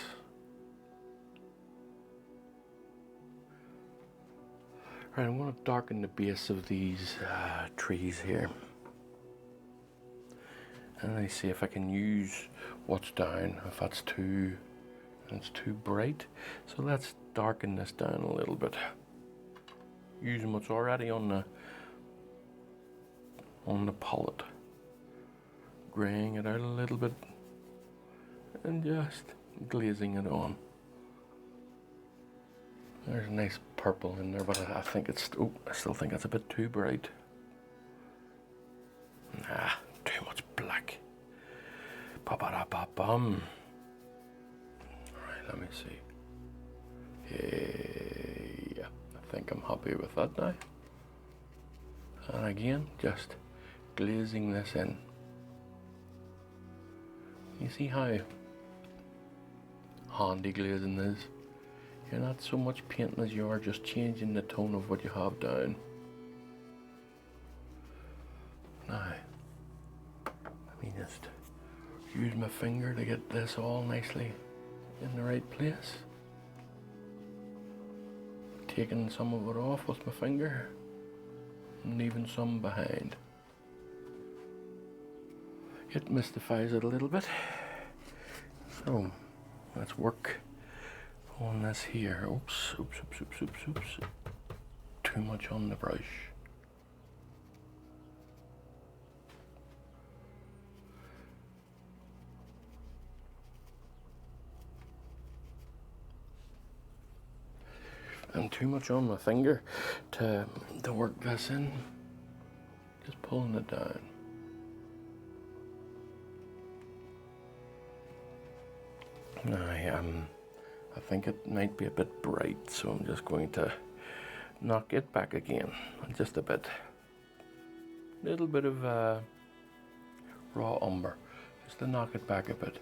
Right, I'm going to darken the base of these trees here. And I see if I can use what's down, if that's it's too bright. So let's darken this down a little bit. Using what's already on the palette. Graying it out a little bit. And just glazing it on. There's a nice purple in there, but I think it's, oh, I still think it's a bit too bright. Nah, too much black. Ba-ba-da-ba-bum. Alright, let me see. Yeah. happy with that now. And again, just glazing this in. You see how handy glazing is? You're not so much painting as you are just changing the tone of what you have down. Now, let me just use my finger to get this all nicely in the right place. Taking some of it off with my finger and leaving some behind. It mystifies it a little bit. So let's work on this here. Oops. Too much on the brush. And too much on my finger to work this in. Just pulling it down. I think it might be a bit bright, so I'm just going to knock it back again, just a bit. Little bit of raw umber, just to knock it back a bit.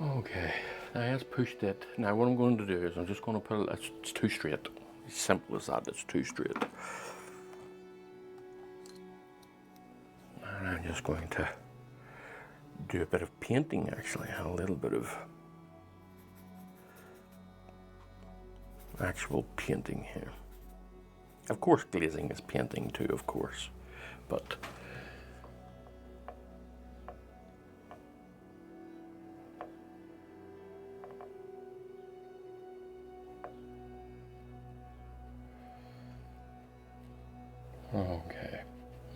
Okay, now it's pushed it. Now what I'm going to do is I'm just going to put it, it's too straight. As simple as that, it's too straight. And I'm just going to do a bit of painting actually, a little bit of actual painting here. Of course glazing is painting too, of course, but okay,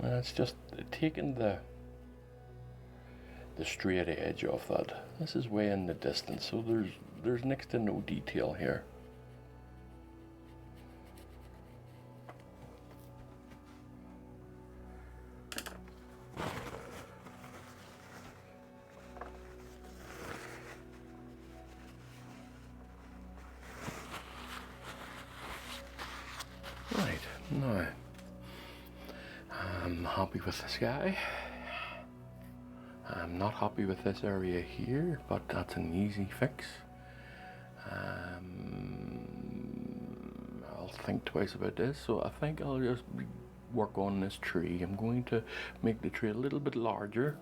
and it's just taking the straight edge off that. This is way in the distance, so there's next to no detail here. Right, now I'm happy with the sky. I'm not happy with this area here, but that's an easy fix. I'll think twice about this, so I think I'll just work on this tree. I'm going to make the tree a little bit larger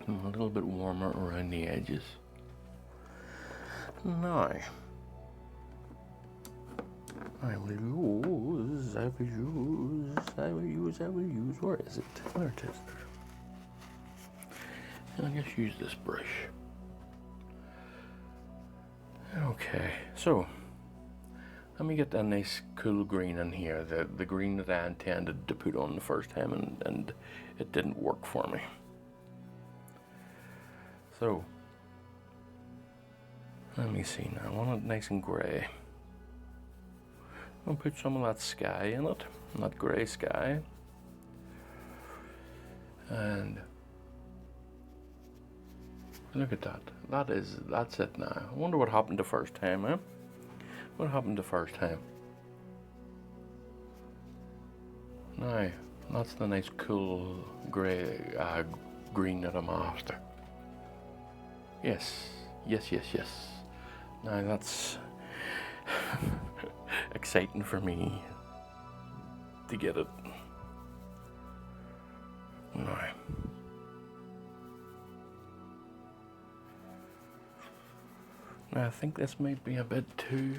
and a little bit warmer around the edges. Now, I will use, where is it? Where it is. I'll just use this brush. Okay, so let me get that nice cool green in here, the green that I intended to put on the first time and it didn't work for me. So, let me see now, I want it nice and grey. I'll put some of that sky in it, that grey sky. And look at that. That's it now. I wonder what happened the first time, eh? What happened the first time? Now, that's the nice cool grey green that I'm after. Yes. Now that's exciting for me to get it. Now. I think this might be a bit too...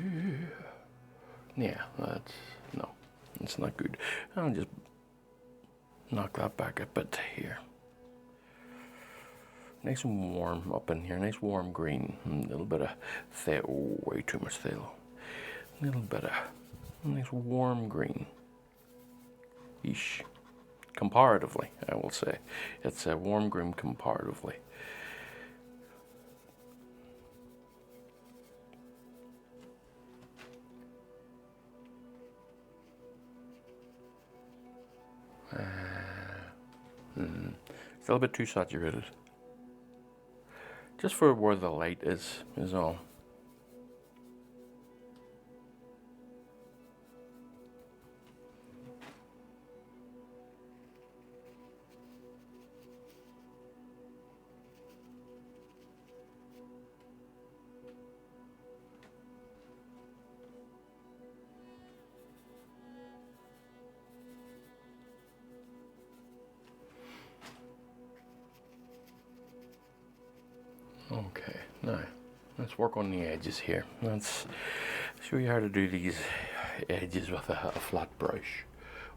Yeah, no, it's not good. I'll just knock that back a bit here. Nice and warm up in here, nice warm green. A little bit of phthalo, way too much phthalo. A little bit of nice warm green. Eesh. Comparatively, I will say. It's a warm green comparatively. Still a bit too saturated. Just for where the light is all. Okay, now let's work on the edges here. Let's show you how to do these edges with a flat brush.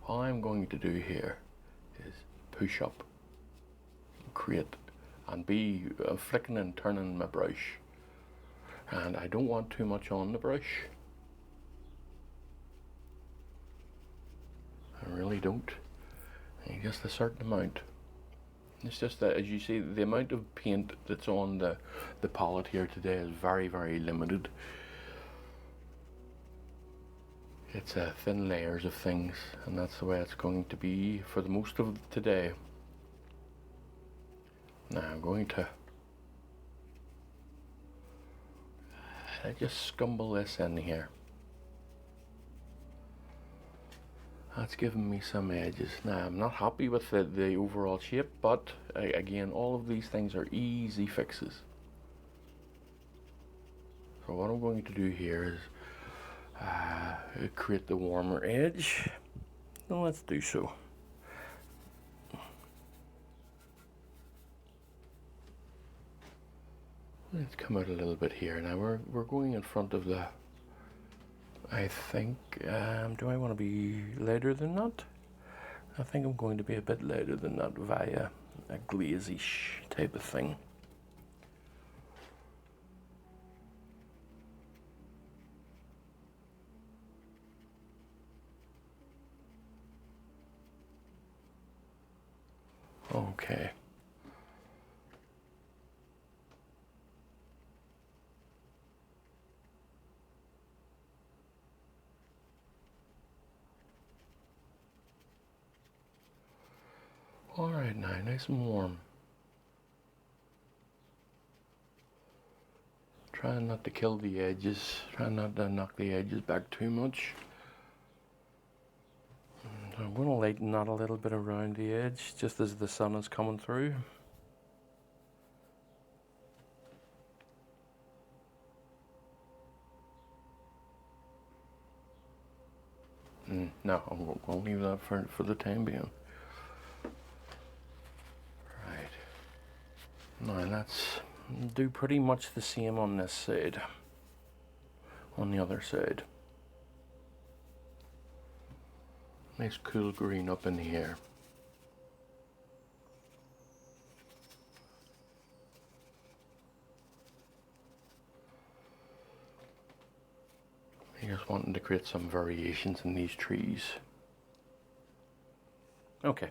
All I'm going to do here is push up, create, and be flicking and turning my brush. And I don't want too much on the brush. I really don't. Just a certain amount. It's just that, as you see, the amount of paint that's on the palette here today is very, very limited. It's thin layers of things, and that's the way it's going to be for the most of today. Now I'm going to just scumble this in here. That's giving me some edges. Now I'm not happy with the overall shape, but again, all of these things are easy fixes. So what I'm going to do here is create the warmer edge. Well, let's do so. Let's come out a little bit here. Now we're going in front of the, I think, do I want to be lighter than that? I think I'm going to be a bit lighter than that via a glaze-ish type of thing. Okay. Alright, now nice and warm. Trying not to kill the edges, trying not to knock the edges back too much. So I'm going to lighten that a little bit around the edge, just as the sun is coming through. No, I'm going to leave that for the time being. Now let's do pretty much the same on this side, on the other side. Nice cool green up in here. I'm just wanting to create some variations in these trees. Okay.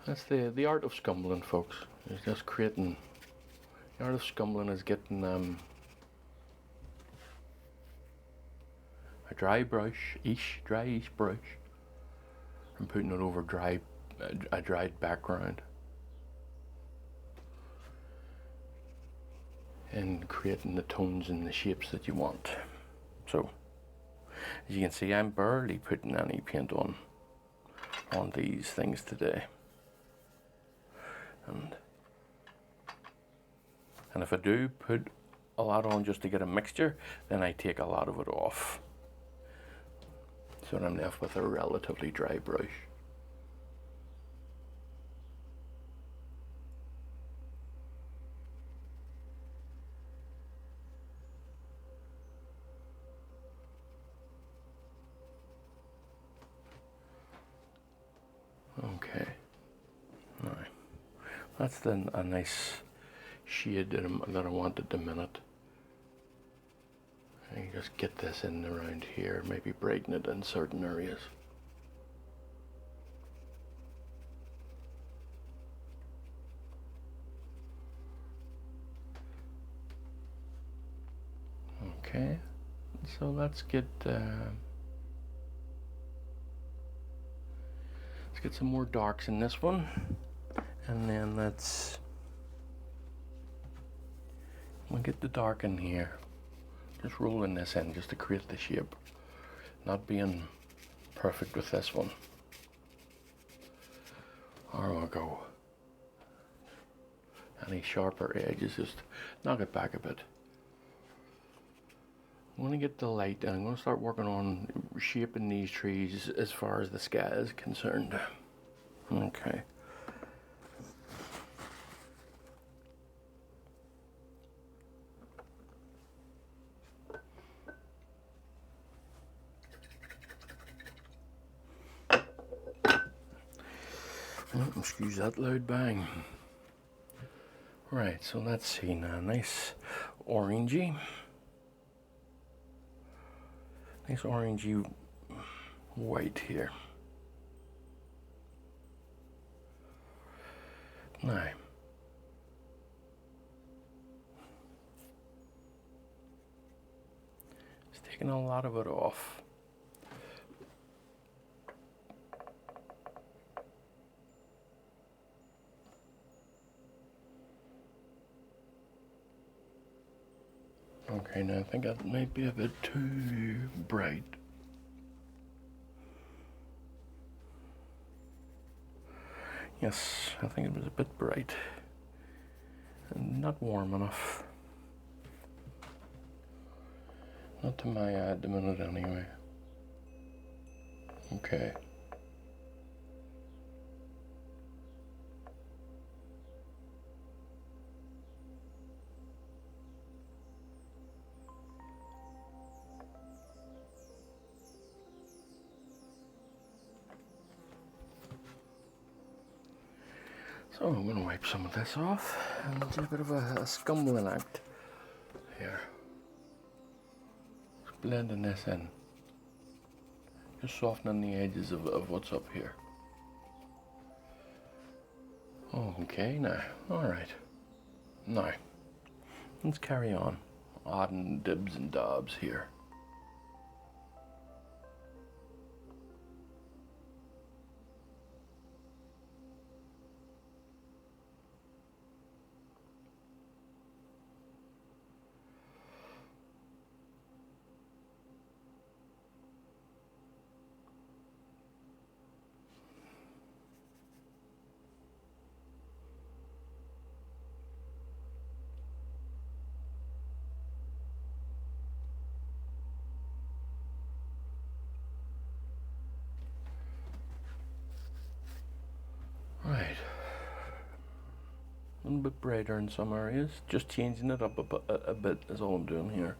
That's the art of scumbling, folks. It's just creating. The art of scumbling is getting a dry brush-ish brush, and putting it over a dried background, and creating the tones and the shapes that you want. So, as you can see, I'm barely putting any paint on these things today. And if I do put a lot on just to get a mixture, then I take a lot of it off. So I'm left with a relatively dry brush. Okay. Now, that's then a nice shade that I want at the minute. And you just get this in around here, maybe brighten it in certain areas. Okay, so let's get get some more darks in this one, and then we'll get the dark in here. Just rolling this in just to create the shape. Not being perfect with this one. There we go. Any sharper edges, just knock it back a bit. I'm going to get the light and I'm going to start working on shaping these trees as far as the sky is concerned. Okay. Oh, excuse that loud bang. Right, so let's see now. Nice orangey. Nice orangey white here. Now, it's taking a lot of it off. Okay, now I think that might be a bit too bright. Yes, I think it was a bit bright and not warm enough. Not to my eye at the minute anyway. Okay. So I'm going to wipe some of this off and do a bit of a scumbling act here. Just blending this in. Just softening the edges of what's up here. Okay, now, alright. Now, let's carry on. Adding dibs and dabs here. Right, a little bit brighter in some areas, just changing it up a bit is all I'm doing here.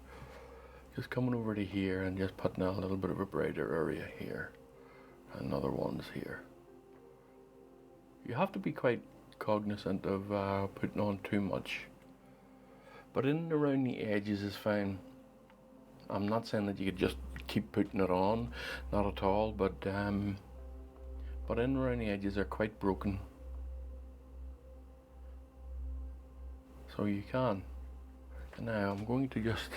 Just coming over to here and just putting out a little bit of a brighter area here, and other ones here. You have to be quite cognizant of putting on too much, but in and around the edges is fine. I'm not saying that you could just keep putting it on, not at all, but in and around the edges are quite broken, so you can. Now I'm going to just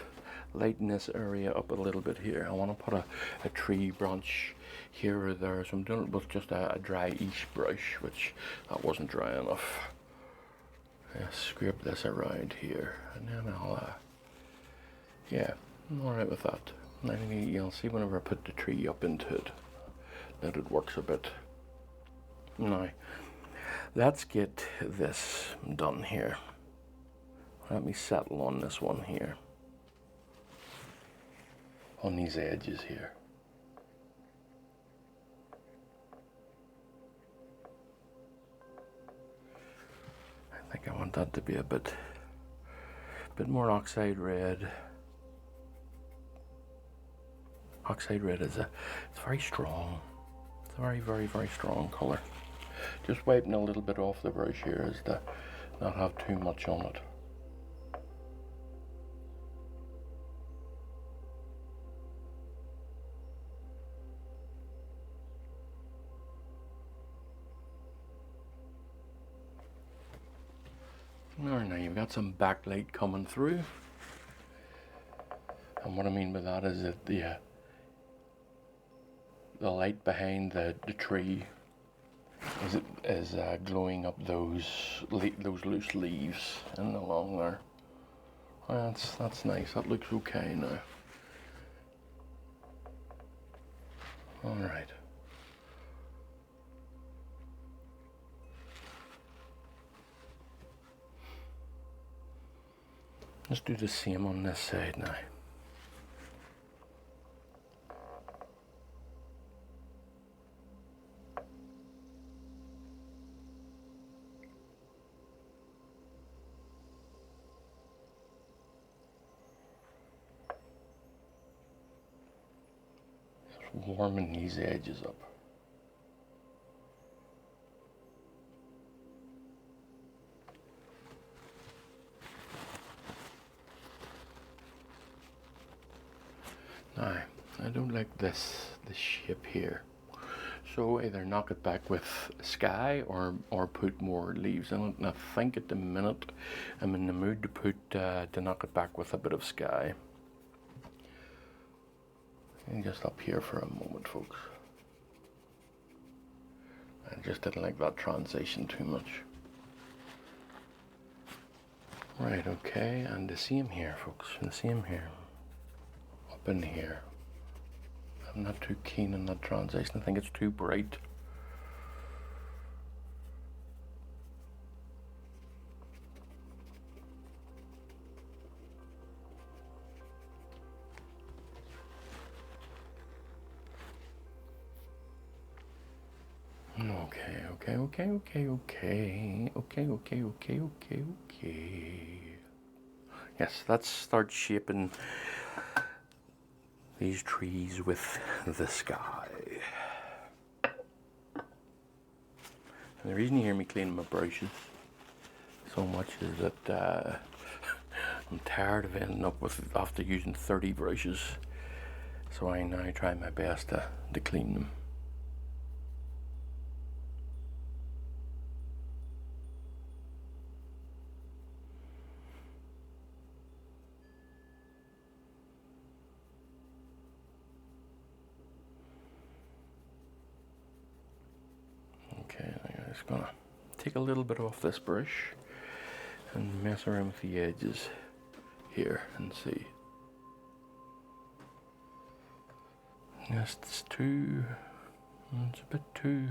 lighten this area up a little bit here. I want to put a tree branch here or there, so I'm doing it with just a dry-ish brush, which that wasn't dry enough. Scrape this around here, and then I'll yeah, I'm alright with that. And I think you'll see whenever I put the tree up into it that it works a bit. Now, let's get this done here. Let me settle on this one here. On these edges here. I think I want that to be a bit more oxide red. Oxide red it's very strong. It's a very, very, very strong color. Just wiping a little bit off the brush here is to not have too much on it. Alright, now you've got some backlight coming through. And what I mean by that is that the light behind the tree is gluing up those loose leaves in along there. That's nice. That looks okay now. All right. Let's do the same on this side now. Just warming these edges up. Now, I don't like this shape here. So either knock it back with sky or put more leaves in it. And I think at the minute I'm in the mood to put to knock it back with a bit of sky. And just up here for a moment, folks. I just didn't like that transition too much. Right, okay, and the same here, folks. The same here. Up in here. I'm not too keen on that transition. I think it's too bright. Okay. Yes, let's start shaping these trees with the sky. And the reason you hear me cleaning my brushes so much is that I'm tired of ending up with after using 30 brushes. So I now try my best to clean them. Okay, I'm just gonna take a little bit off this brush and mess around with the edges here and see. Yes, it's a bit too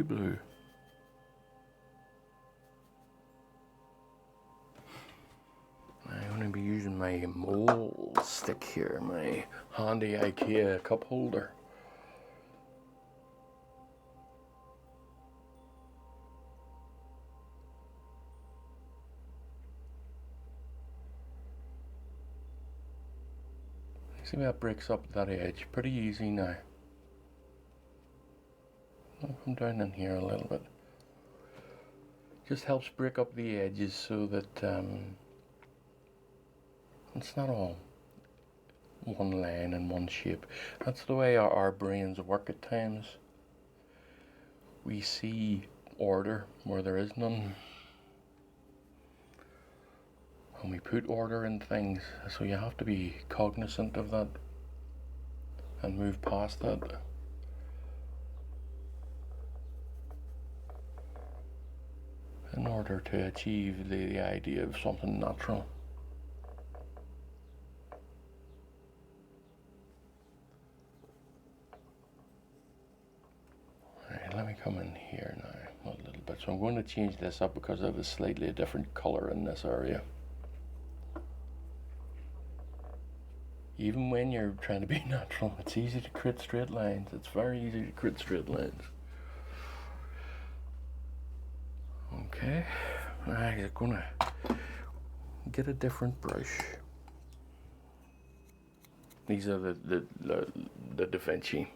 blue. I'm going to be using my mold stick here, my handy IKEA cup holder. See how it breaks up that edge, pretty easy now. I'll come down in here a little bit. Just helps break up the edges so that it's not all one line and one shape. That's the way our brains work at times. We see order where there is none. And we put order in things, so you have to be cognizant of that and move past that. In order to achieve the idea of something natural. Alright, let me come in here now a little bit. So I'm going to change this up because I have a slightly different colour in this area. Even when you're trying to be natural, it's easy to create straight lines. It's very easy to create straight lines. Okay, I'm gonna get a different brush. These are the Da Vinci.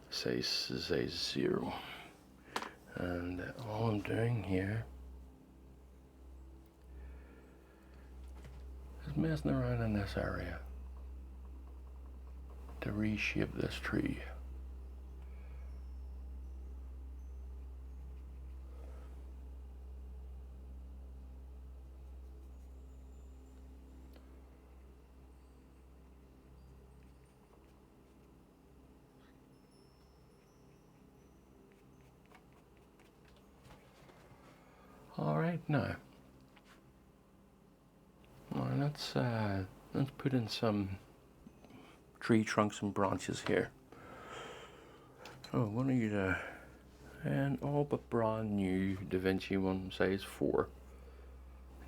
Size 0. And all I'm doing here is messing around in this area to reshape this tree. All right, now let's put in some tree trunks and branches here. Oh, one of you an all but brand new Da Vinci one, size 4,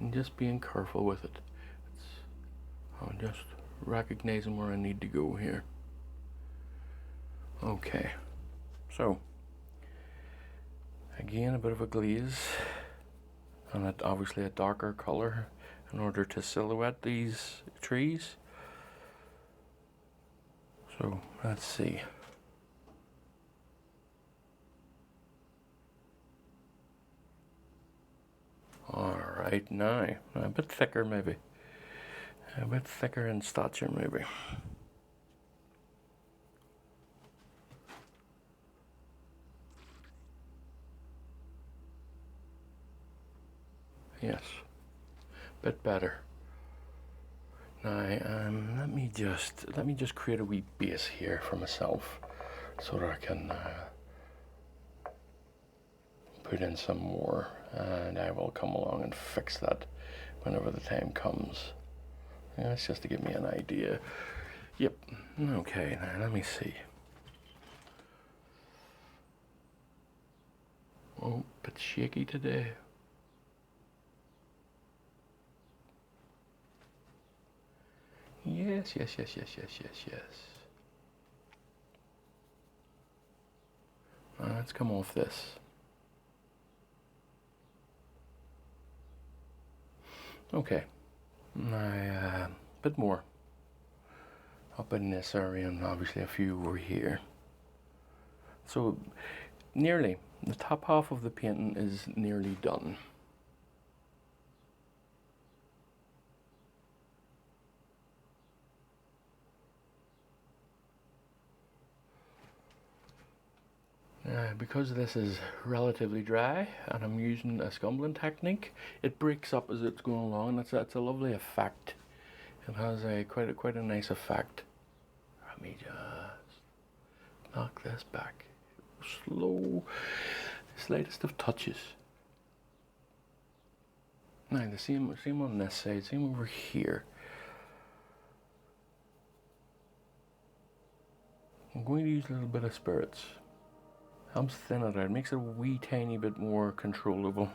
and just being careful with it. I'm just recognizing where I need to go here. Okay, so again a bit of a glaze, and obviously a darker color in order to silhouette these trees. So let's see. Alright, now a bit thicker maybe. A bit thicker in stature maybe. Yes, bit better. Now let me just create a wee base here for myself, so that I can put in some more, and I will come along and fix that whenever the time comes. That's just to give me an idea. Yep. Okay. Now let me see. Oh, bit shaky today. Yes. Let's come off this. Okay. Now, a bit more up in this area, and obviously a few over here. So, nearly. The top half of the painting is nearly done. Because this is relatively dry and I'm using a scumbling technique, it breaks up as it's going along. That's a lovely effect. It has quite a nice effect. Let me just knock this back. Slow, slightest of touches. Now the same on this side, same over here. I'm going to use a little bit of spirits. Helps thin it out, makes it a wee tiny bit more controllable.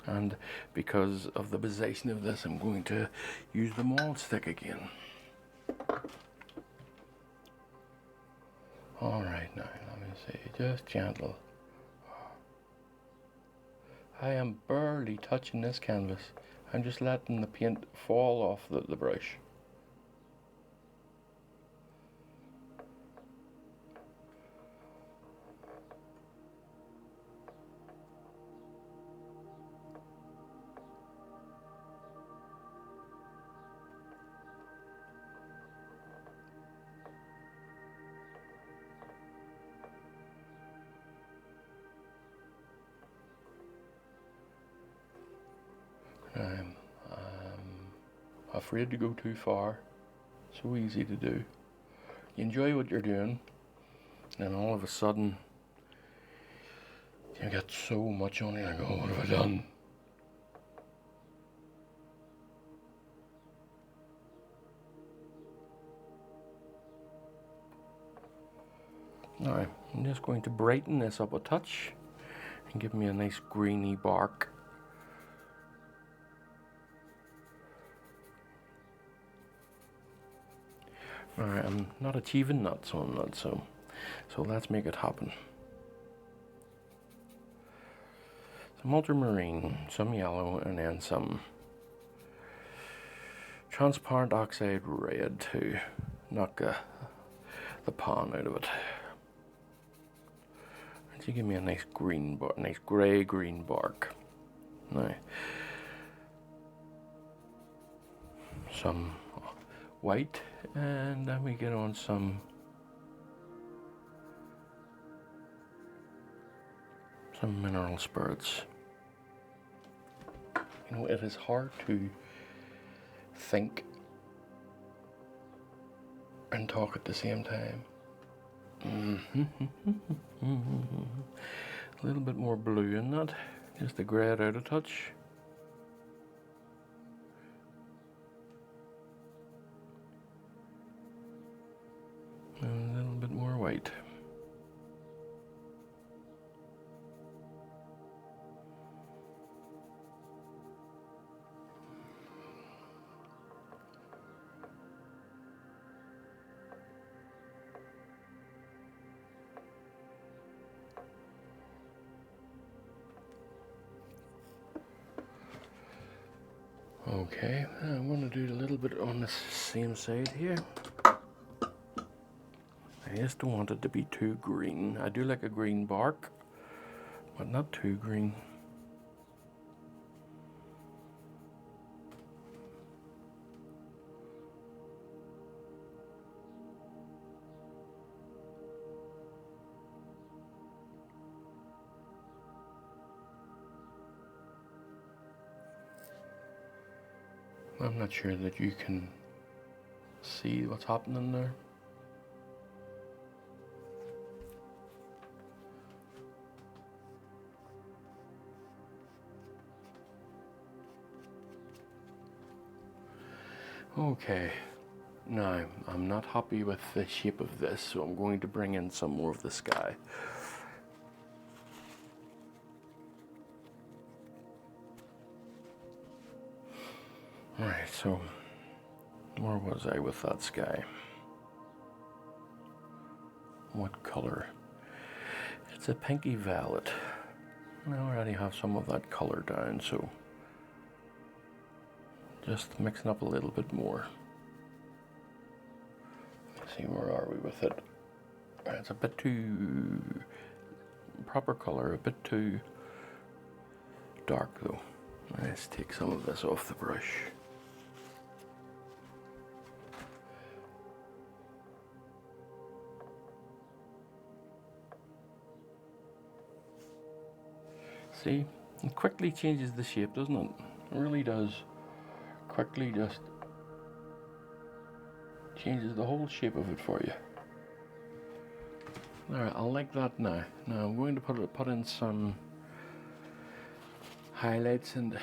And because of the position of this, I'm going to use the mold stick again. Alright, now let me see, just gentle. I am barely touching this canvas. I'm just letting the paint fall off the brush. I'm afraid to go too far. So easy to do. You enjoy what you're doing, and all of a sudden you get so much on it. I go, what have I done? Now I'm just going to brighten this up a touch and give me a nice greeny bark. Alright, I'm not achieving that, so I'm not so let's make it happen. Some ultramarine, some yellow, and then some transparent oxide red to knock the pan out of it. And you give me a nice green bark, nice grey-green bark. Now, some white, and then we get on some mineral spirits. You know, it is hard to think and talk at the same time. A little bit more blue in that, just to grey it out a touch. And a little bit more white. Okay, I'm going to do a little bit on this same side here. I just don't want it to be too green. I do like a green bark, but not too green. I'm not sure that you can see what's happening there. Okay, now I'm not happy with the shape of this, so I'm going to bring in some more of the sky. Alright, so where was I with that sky? What color? It's a pinky violet. I already have some of that color down, so just mixing up a little bit more. Let's see, where are we with it? It's a bit too proper color, a bit too dark though. Let's take some of this off the brush. See, it quickly changes the shape, doesn't it? It really does. Quickly just changes the whole shape of it for you. Alright, I like that now. Now I'm going to put in some highlights and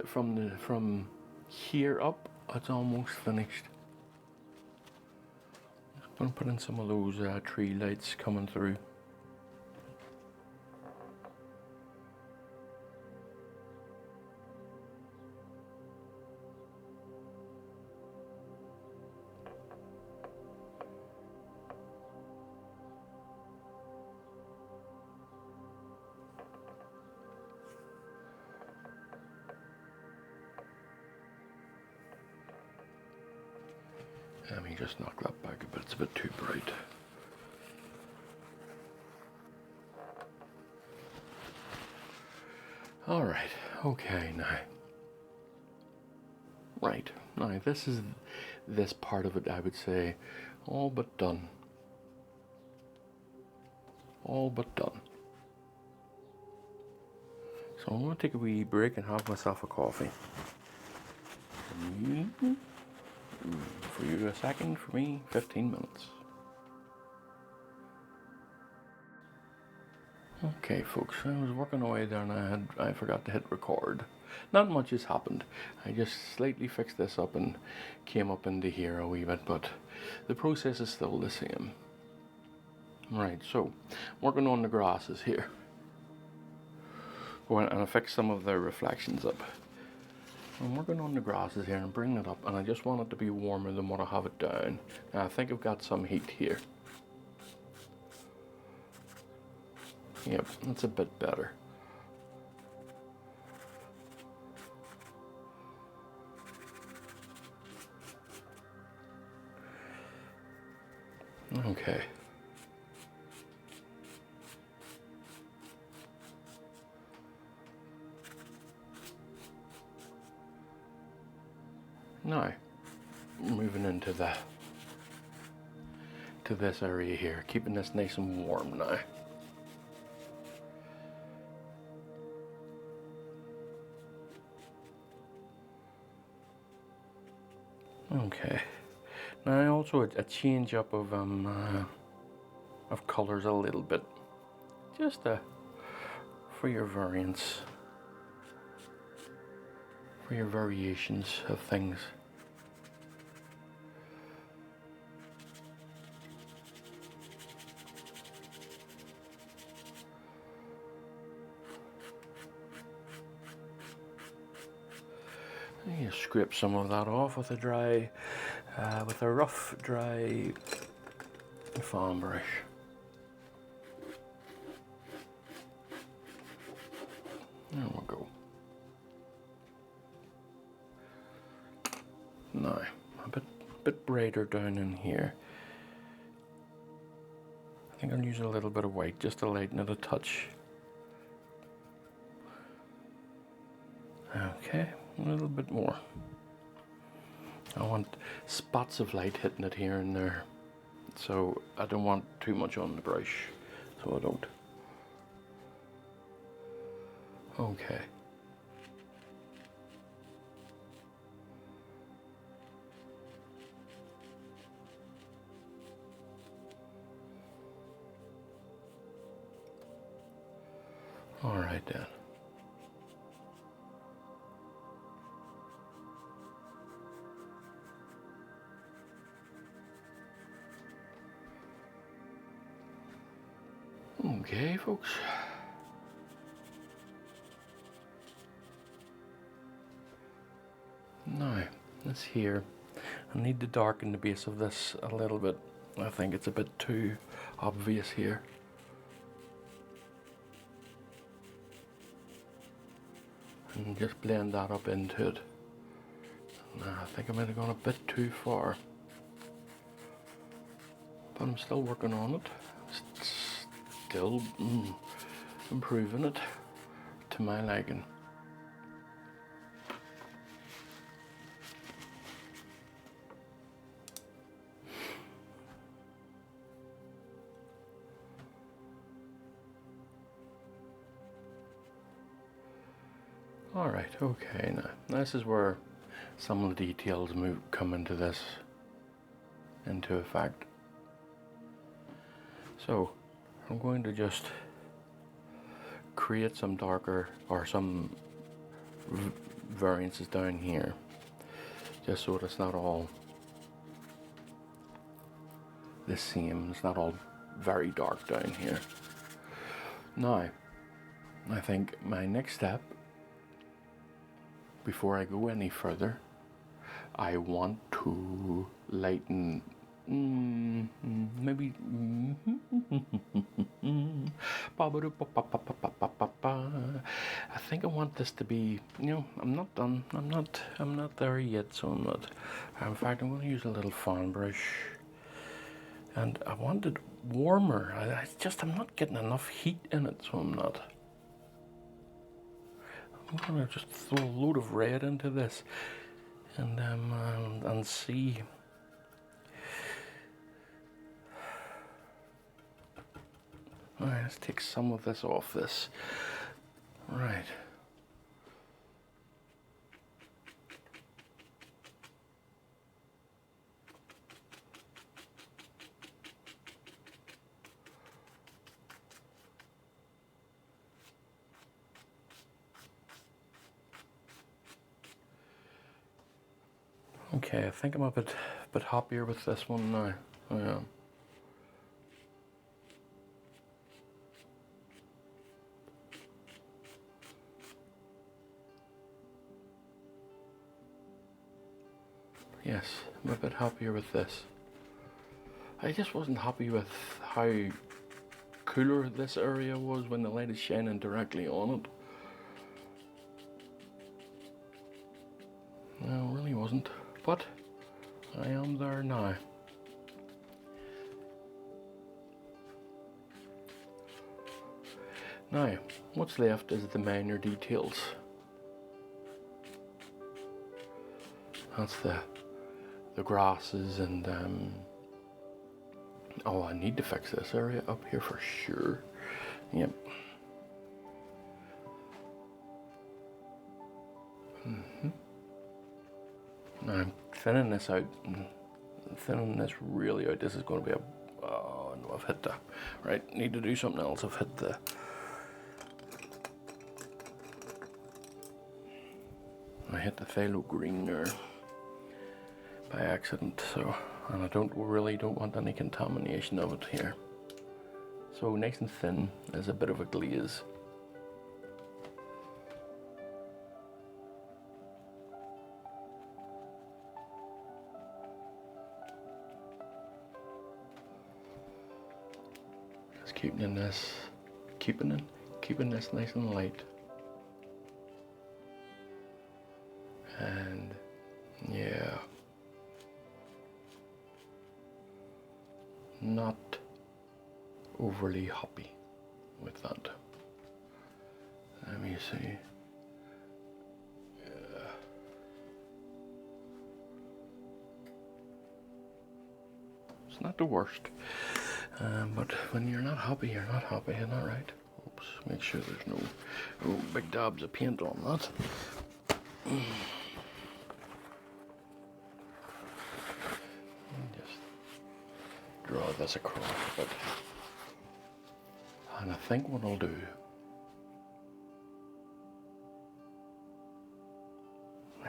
from here up, it's almost finished. I'm going to put in some of those tree lights coming through. Let me just knock that back a bit, it's a bit too bright. Alright, okay now. Right, now this is this part of it, I would say, all but done. All but done. So I'm going to take a wee break and have myself a coffee. For you a second, for me 15 minutes. Okay folks, I was working away there and I forgot to hit record. Not much has happened. I just slightly fixed this up and came up into here a wee bit, but the process is still the same. Right, so working on the grasses here. Go and I fixed some of the reflections up. I'm working on the grasses here and bringing it up, and I just want it to be warmer than what I have it down. Now I think I've got some heat here. Yep, that's a bit better. Okay. Now, moving into this area here, keeping this nice and warm now. Okay. Now also a change up of of colors a little bit, just for your variance, for your variations of things. You scrape some of that off with with a rough, dry fan brush. There we go. Now, a bit brighter down in here. I think I'll use a little bit of white just to lighten it a touch. Okay, a little bit more. I want spots of light hitting it here and there, so I don't want too much on the brush, so I don't. Okay. All right then. Okay, folks. Now, this here, I need to darken the base of this a little bit. I think it's a bit too obvious here. And just blend that up into it. Now, I think I might have gone a bit too far. But I'm still working on it. Still improving it to my liking. Alright, okay, now this is where some of the details come into effect. So I'm going to just create some darker or some variances down here, just so that it's not all the same. It's not all very dark down here. Now, I think my next step, before I go any further, I want to lighten maybe I think I want this to be, I'm not done. I'm not there yet, so I'm not. In fact, I'm going to use a little fan brush, and I want it warmer. I'm not getting enough heat in it, so I'm not. I'm going to just throw a load of red into this and see. Alright, let's take some of this off this. Right. Okay, I think I'm a bit happier with this one now. I am. Yes, I'm a bit happier with this. I just wasn't happy with how cooler this area was when the light is shining directly on it. No, it really wasn't. But I am there now. Now, what's left is the minor details. That's the grasses and oh, I need to fix this area up here for sure. Yep. Now I'm thinning this out. Thinning this really out. This is going to be Oh, no, I've hit the... Right, need to do something else. I've hit the... I hit the phthalo green there by accident, so... And I really don't want any contamination of it here. So nice and thin is a bit of a glaze. Just keeping this nice and light. And yeah, not overly hoppy with that. Let me see. Yeah. It's not the worst, but when you're not happy, you're not happy, isn't that right? Oops, make sure there's no big dabs of paint on that. Just draw this across a bit. And I think what I'll do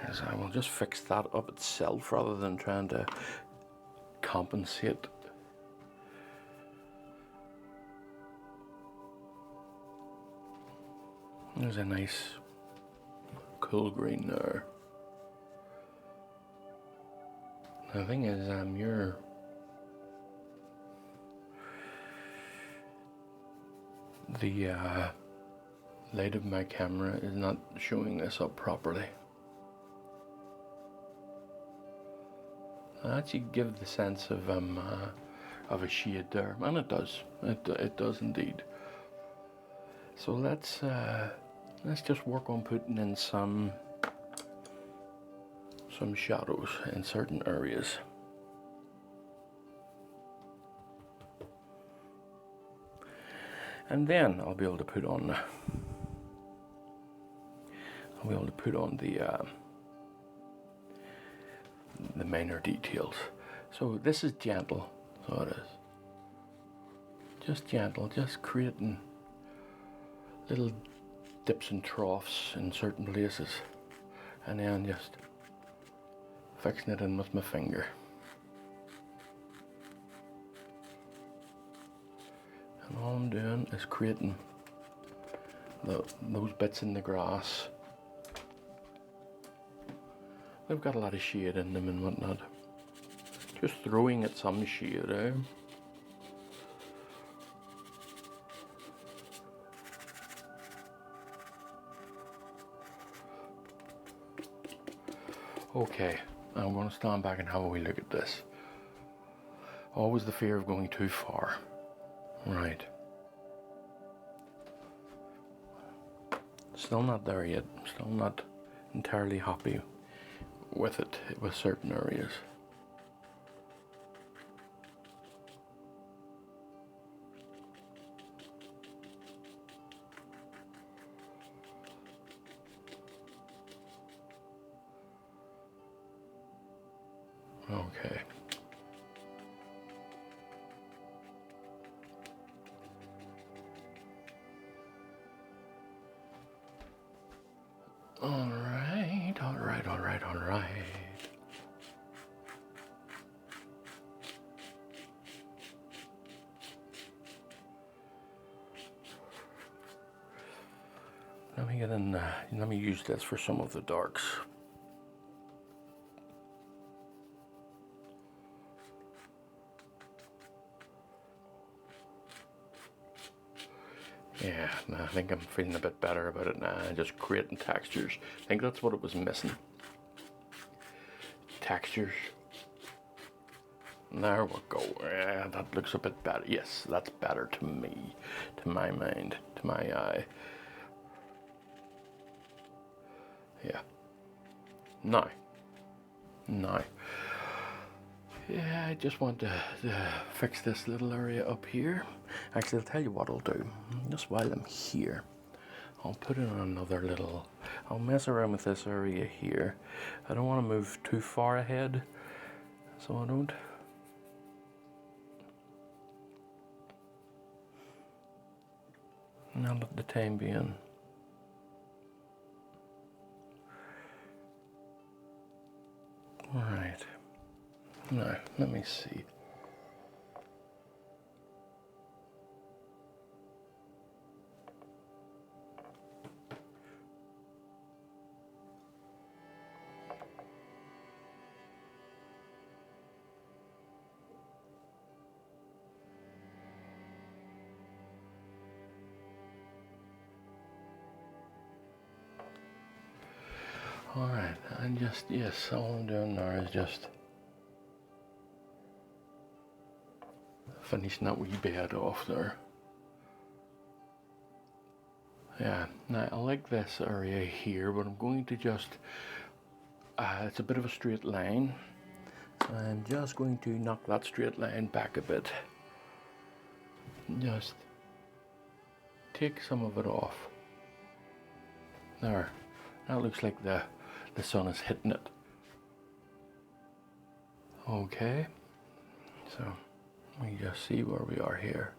is I will just fix that up itself rather than trying to compensate. There's a nice cool green there. The thing is, the light of my camera is not showing this up properly. I actually give the sense of a shade there, and it does. It does indeed. So let's just work on putting in some shadows in certain areas. And then I'll be able to put on the minor details. So this is gentle, so it is. Just gentle, just creating little dips and troughs in certain places, and then just fixing it in with my finger. And all I'm doing is creating those bits in the grass. They've got a lot of shade in them and whatnot. Just throwing at some shade, eh? Okay, I'm going to stand back and have a wee look at this. Always the fear of going too far. Right. Still not there yet. Still not entirely happy with it, with certain areas. Okay. All right. Let me get in, let me use this for some of the darks. Yeah, I think I'm feeling a bit better about it now. Just creating textures. I think that's what it was missing. Textures. There we go. Yeah, that looks a bit better. Yes, that's better to me, to my mind, to my eye. Yeah. Now. Yeah, I just want to fix this little area up here. Actually, I'll tell you what I'll do. Just while I'm here, I'll put in another little... I'll mess around with this area here. I don't want to move too far ahead, so I don't... Not at the time being. Alright. Now, let me see. Alright, and just, yes, all I'm doing now is just finishing that wee bed off there. Yeah, now I like this area here, but I'm going to just, it's a bit of a straight line. So I'm just going to knock that straight line back a bit. Just take some of it off. There, that looks like the sun is hitting it. Okay, so let me just see where we are here.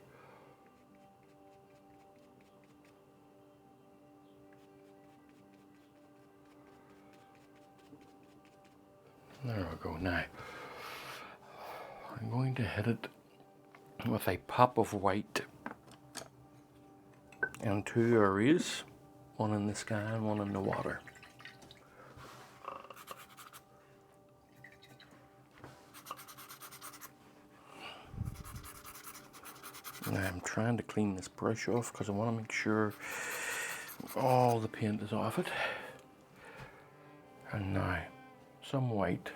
There we go. Now I'm going to hit it with a pop of white in two areas, one in the sky and one in the water. Now I'm trying to clean this brush off because I want to make sure all the paint is off it. And now some white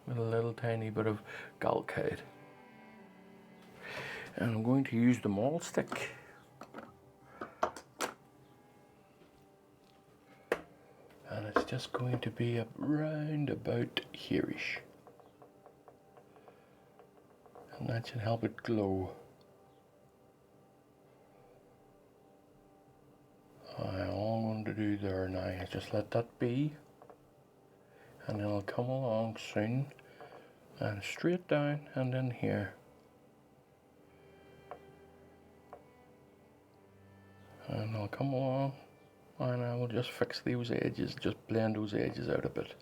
with a little tiny bit of galcade. And I'm going to use the maul stick. And it's just going to be around about here-ish. And that should help it glow. All I'm going to do there now is just let that be. And then I'll come along soon and straight down and in here. And I'll come along and I will just fix those edges, just blend those edges out a bit.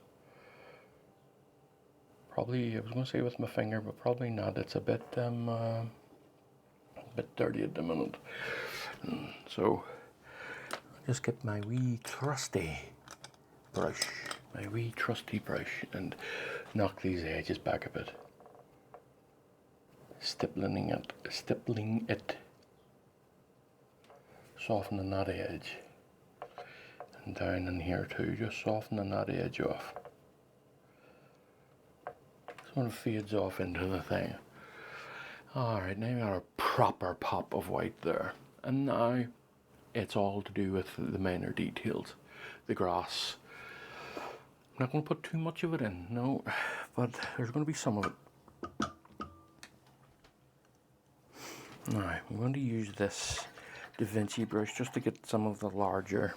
Probably, I was going to say with my finger, but probably not. It's a bit dirty at the minute. So, I'll just get my wee trusty brush, and knock these edges back a bit. Stippling it, softening that edge. And down in here too, just softening that edge off. Sort of fades off into the thing. Alright, now we got a proper pop of white there. And now it's all to do with the minor details. The grass. I'm not going to put too much of it in, no, but there's going to be some of it. Now, I'm going to use this Da Vinci brush just to get some of the larger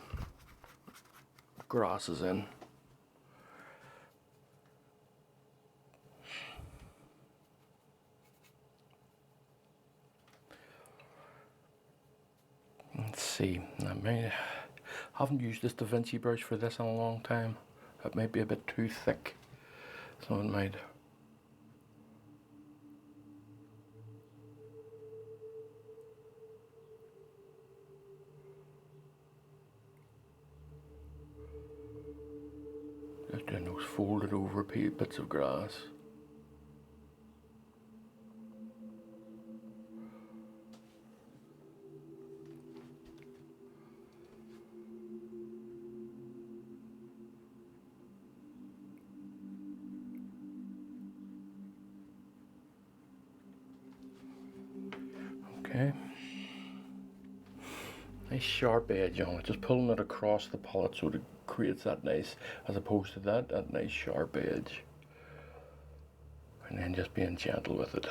grasses in. Let's see, I haven't used this Da Vinci brush for this in a long time. It might be a bit too thick, so it might. Just doing those folded over bits of grass. Okay. Nice sharp edge on it, just pulling it across the palette so it creates that nice, as opposed to that nice sharp edge. And then just being gentle with it,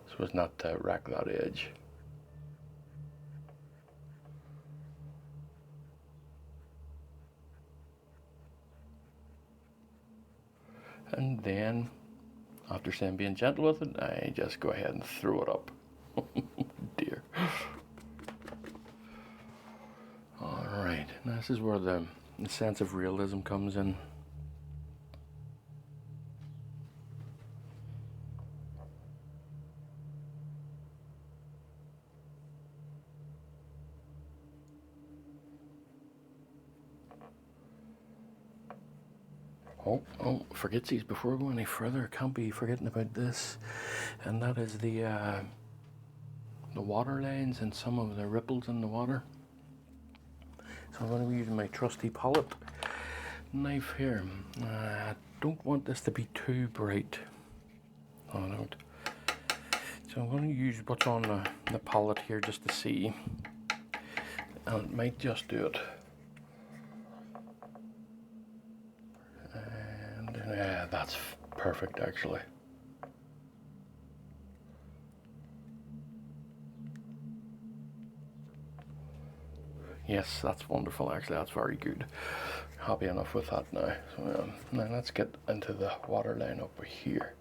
so as not to rack that edge. And then, after saying being gentle with it, I just go ahead and throw it up. Dear. Now this is where the sense of realism comes in. Oh, forgetsies, before we go any further, I can't be forgetting about this, and that is the water lines and some of the ripples in the water. So I'm going to be using my trusty palette knife here. I don't want this to be too bright. Oh, I don't. So I'm going to use what's on the palette here just to see, and it might just do it. And yeah, that's perfect actually. Yes, that's wonderful actually, that's very good. Happy enough with that now. So now let's get into the water line over here.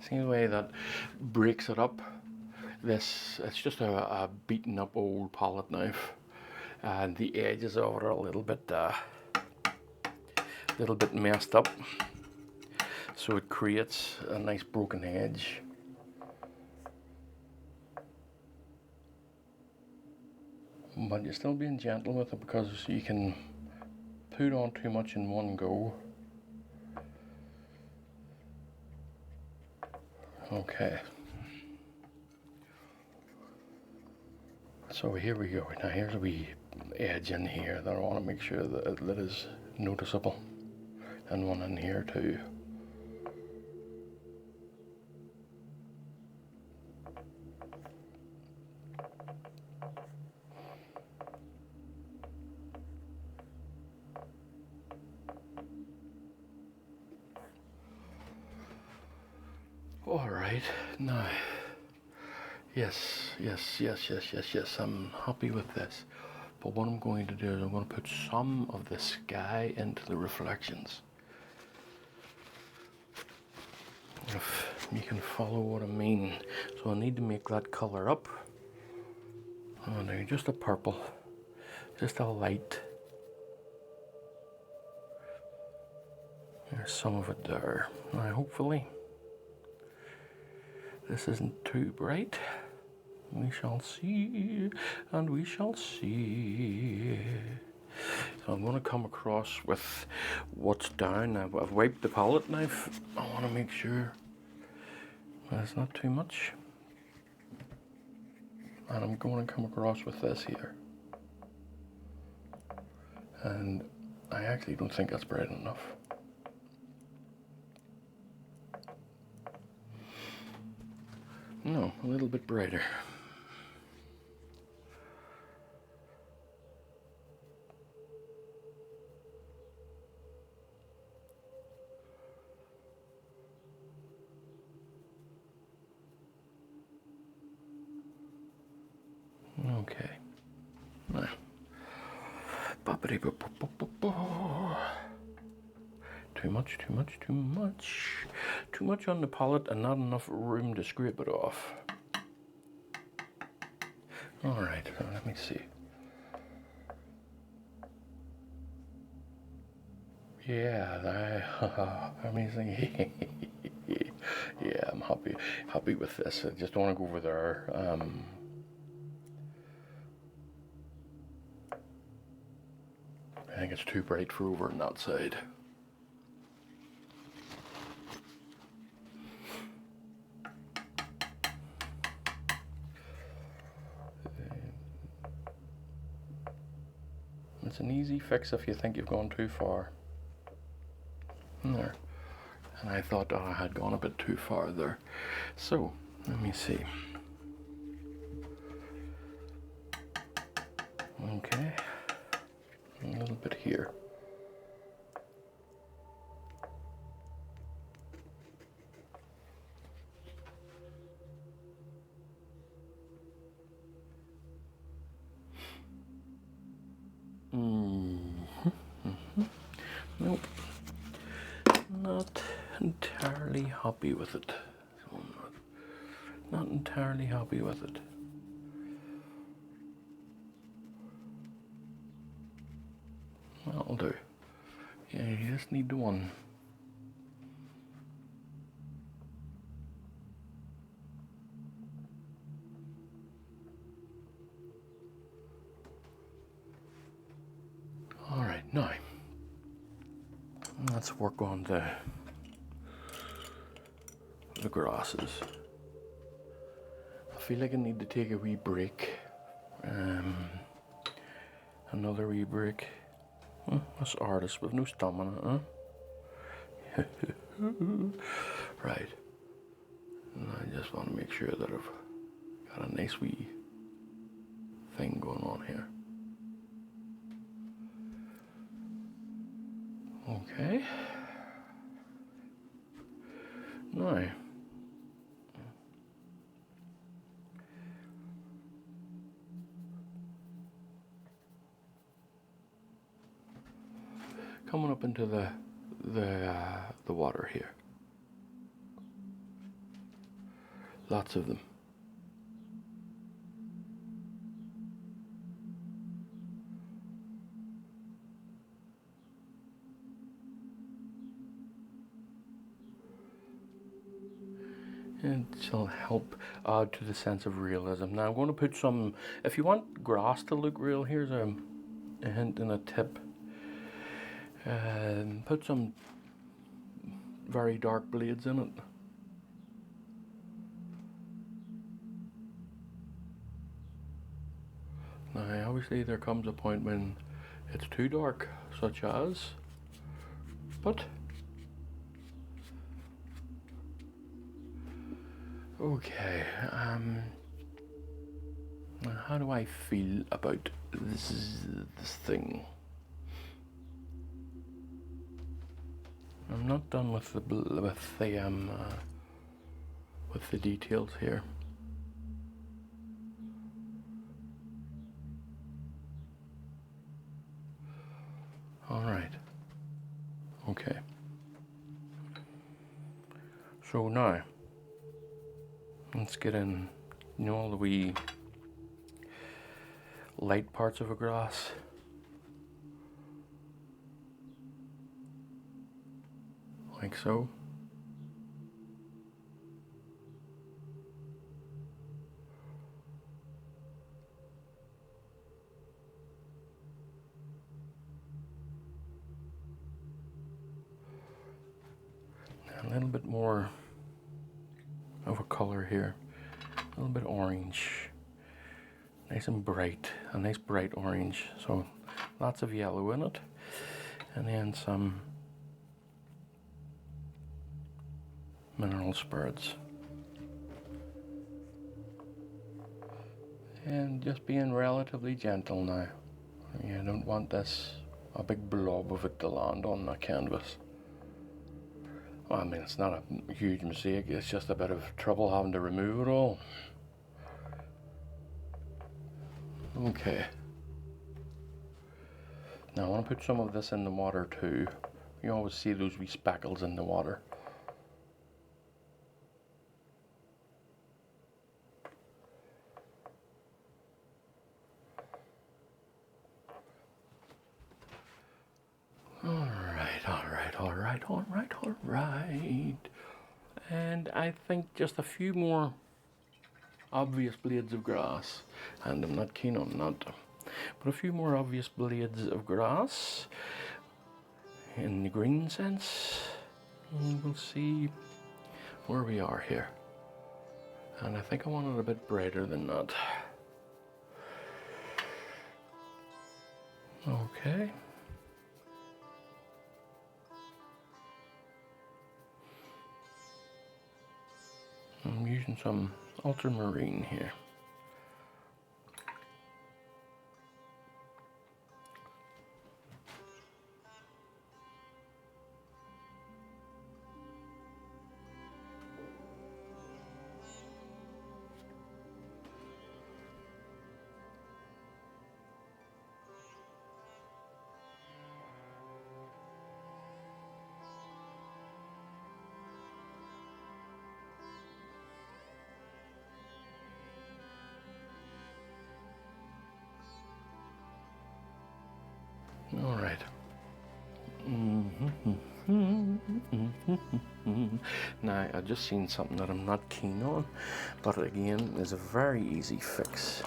See the way that breaks it up? It's just a beaten up old palette knife, and the edges of it are a little bit messed up, so it creates a nice broken edge. But you're still being gentle with it because you can put on too much in one go. Okay. So here we go. Now here's a wee edge in here that I want to make sure that is noticeable, and one in here too. All right, now, yes, I'm happy with this. But what I'm going to do is I'm going to put some of the sky into the reflections. If you can follow what I mean. So I need to make that color up. Oh no, just a purple, just a light. There's some of it there. Now hopefully this isn't too bright. We shall see, and we shall see. So I'm going to come across with what's down. I've wiped the palette knife. I want to make sure there's not too much. And I'm going to come across with this here. And I actually don't think that's bright enough. No, a little bit brighter. Okay. Now, too much. Too much on the palette and not enough room to scrape it off. All right, so let me see. Yeah, amazing. Yeah, I'm happy with this. I just don't want to go over there. I think it's too bright for over on that side. It's an easy fix if you think you've gone too far. There. And I thought I had gone a bit too far there. So, let me see. Okay. A little bit here. Nope. entirely happy with it. So I'm not entirely happy with it. That'll do. Yeah, you just need the one. Alright, now let's work on the grasses. I feel like I need to take a wee break. Another wee break. Us artists with no stamina, huh? Right. And I just want to make sure that I've got a nice wee thing going on here. Okay. Now, coming up into the water here. Lots of them. And it'll help add to the sense of realism. Now I'm going to put some, if you want grass to look real, here's a hint and a tip. Put some very dark blades in it. Now obviously there comes a point when it's too dark, such as, but okay, how do I feel about this thing? I'm not done with the details here. All right. Okay. So now let's get in, all the wee light parts of a grass. Like so. A little bit more of a color here. A little bit orange. Nice and bright. A nice bright orange. So lots of yellow in it. And then some mineral spirits. And just being relatively gentle now. You don't want a big blob of it to land on the canvas. Well, I mean, it's not a huge mistake, it's just a bit of trouble having to remove it all. Okay. Now I want to put some of this in the water too. You always see those wee speckles in the water. All right. And I think just a few more obvious blades of grass, and I'm not keen on that, but a few more obvious blades of grass in the green sense, and we'll see where we are here. And I think I want it a bit brighter than that. Okay. I'm using some ultramarine here. All right. Now, I've just seen something that I'm not keen on, but again, is a very easy fix.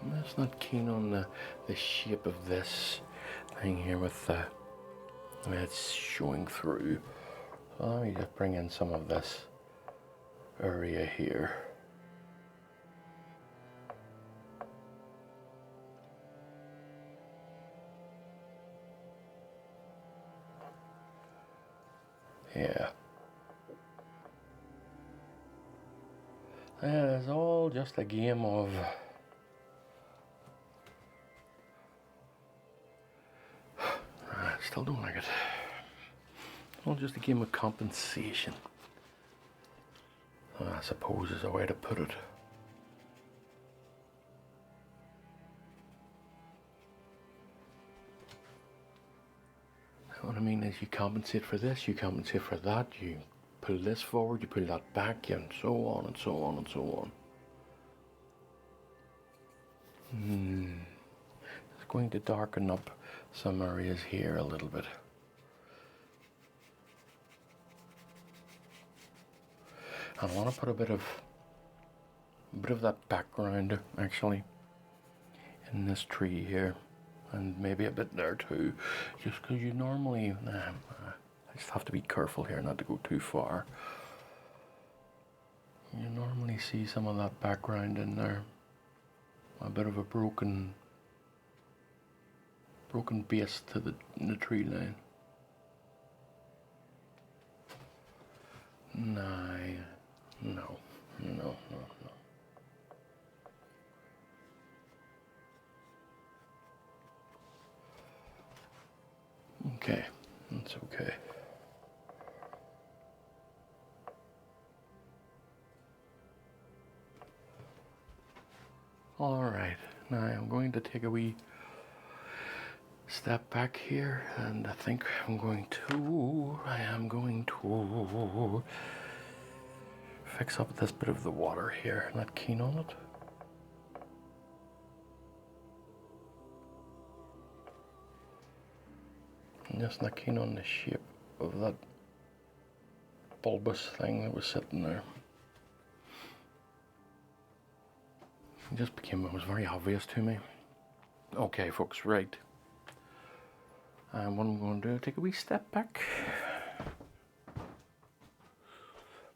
I'm just not keen on the shape of this thing here with the way it's showing through. So let me just bring in some of this area here. Yeah. It's all just a game of still don't like it. All just a game of compensation, I suppose is a way to put it. What I mean is you compensate for this, you compensate for that, you pull this forward, you pull that back, and so on and so on and so on. It's going to darken up some areas here a little bit. And I want to put a bit of that background actually in this tree here, and maybe a bit there too, just because you normally, I just have to be careful here not to go too far. You normally see some of that background in there, a bit of a broken base to the tree line. No. Okay, that's okay. All right, now I'm going to take a wee step back here, and I think I am going to fix up this bit of the water here. Not keen on it. I'm just not keen on the shape of that bulbous thing that was sitting there. It was very obvious to me. Okay, folks, right. And what I'm going to do, take a wee step back,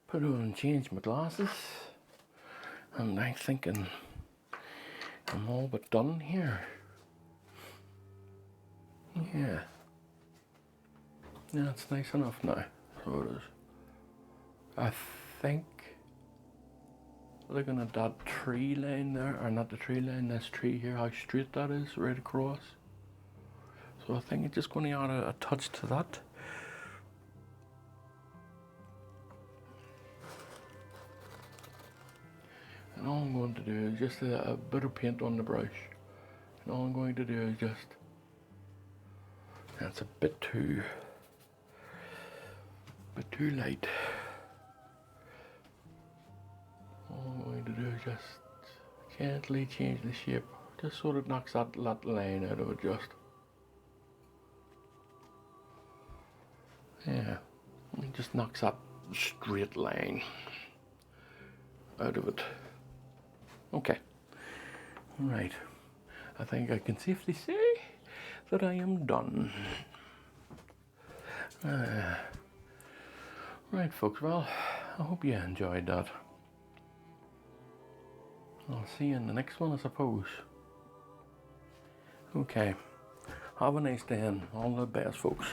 put on, change my glasses, and I'm thinking I'm all but done here. Yeah, it's nice enough now. So it is. I think, looking at that tree line there, or not the tree line, this tree here, how straight that is right across. So I think it's just going to add a touch to that. And all I'm going to do is just a bit of paint on the brush. And all I'm going to do is just, that's a bit too light. All I'm going to do is just gently change the shape, just so it knocks that line out of it just. Yeah, it just knocks that straight line out of it. Okay, right. I think I can safely say that I am done. Right, folks, well, I hope you enjoyed that. I'll see you in the next one, I suppose. Okay, have a nice day and all the best, folks.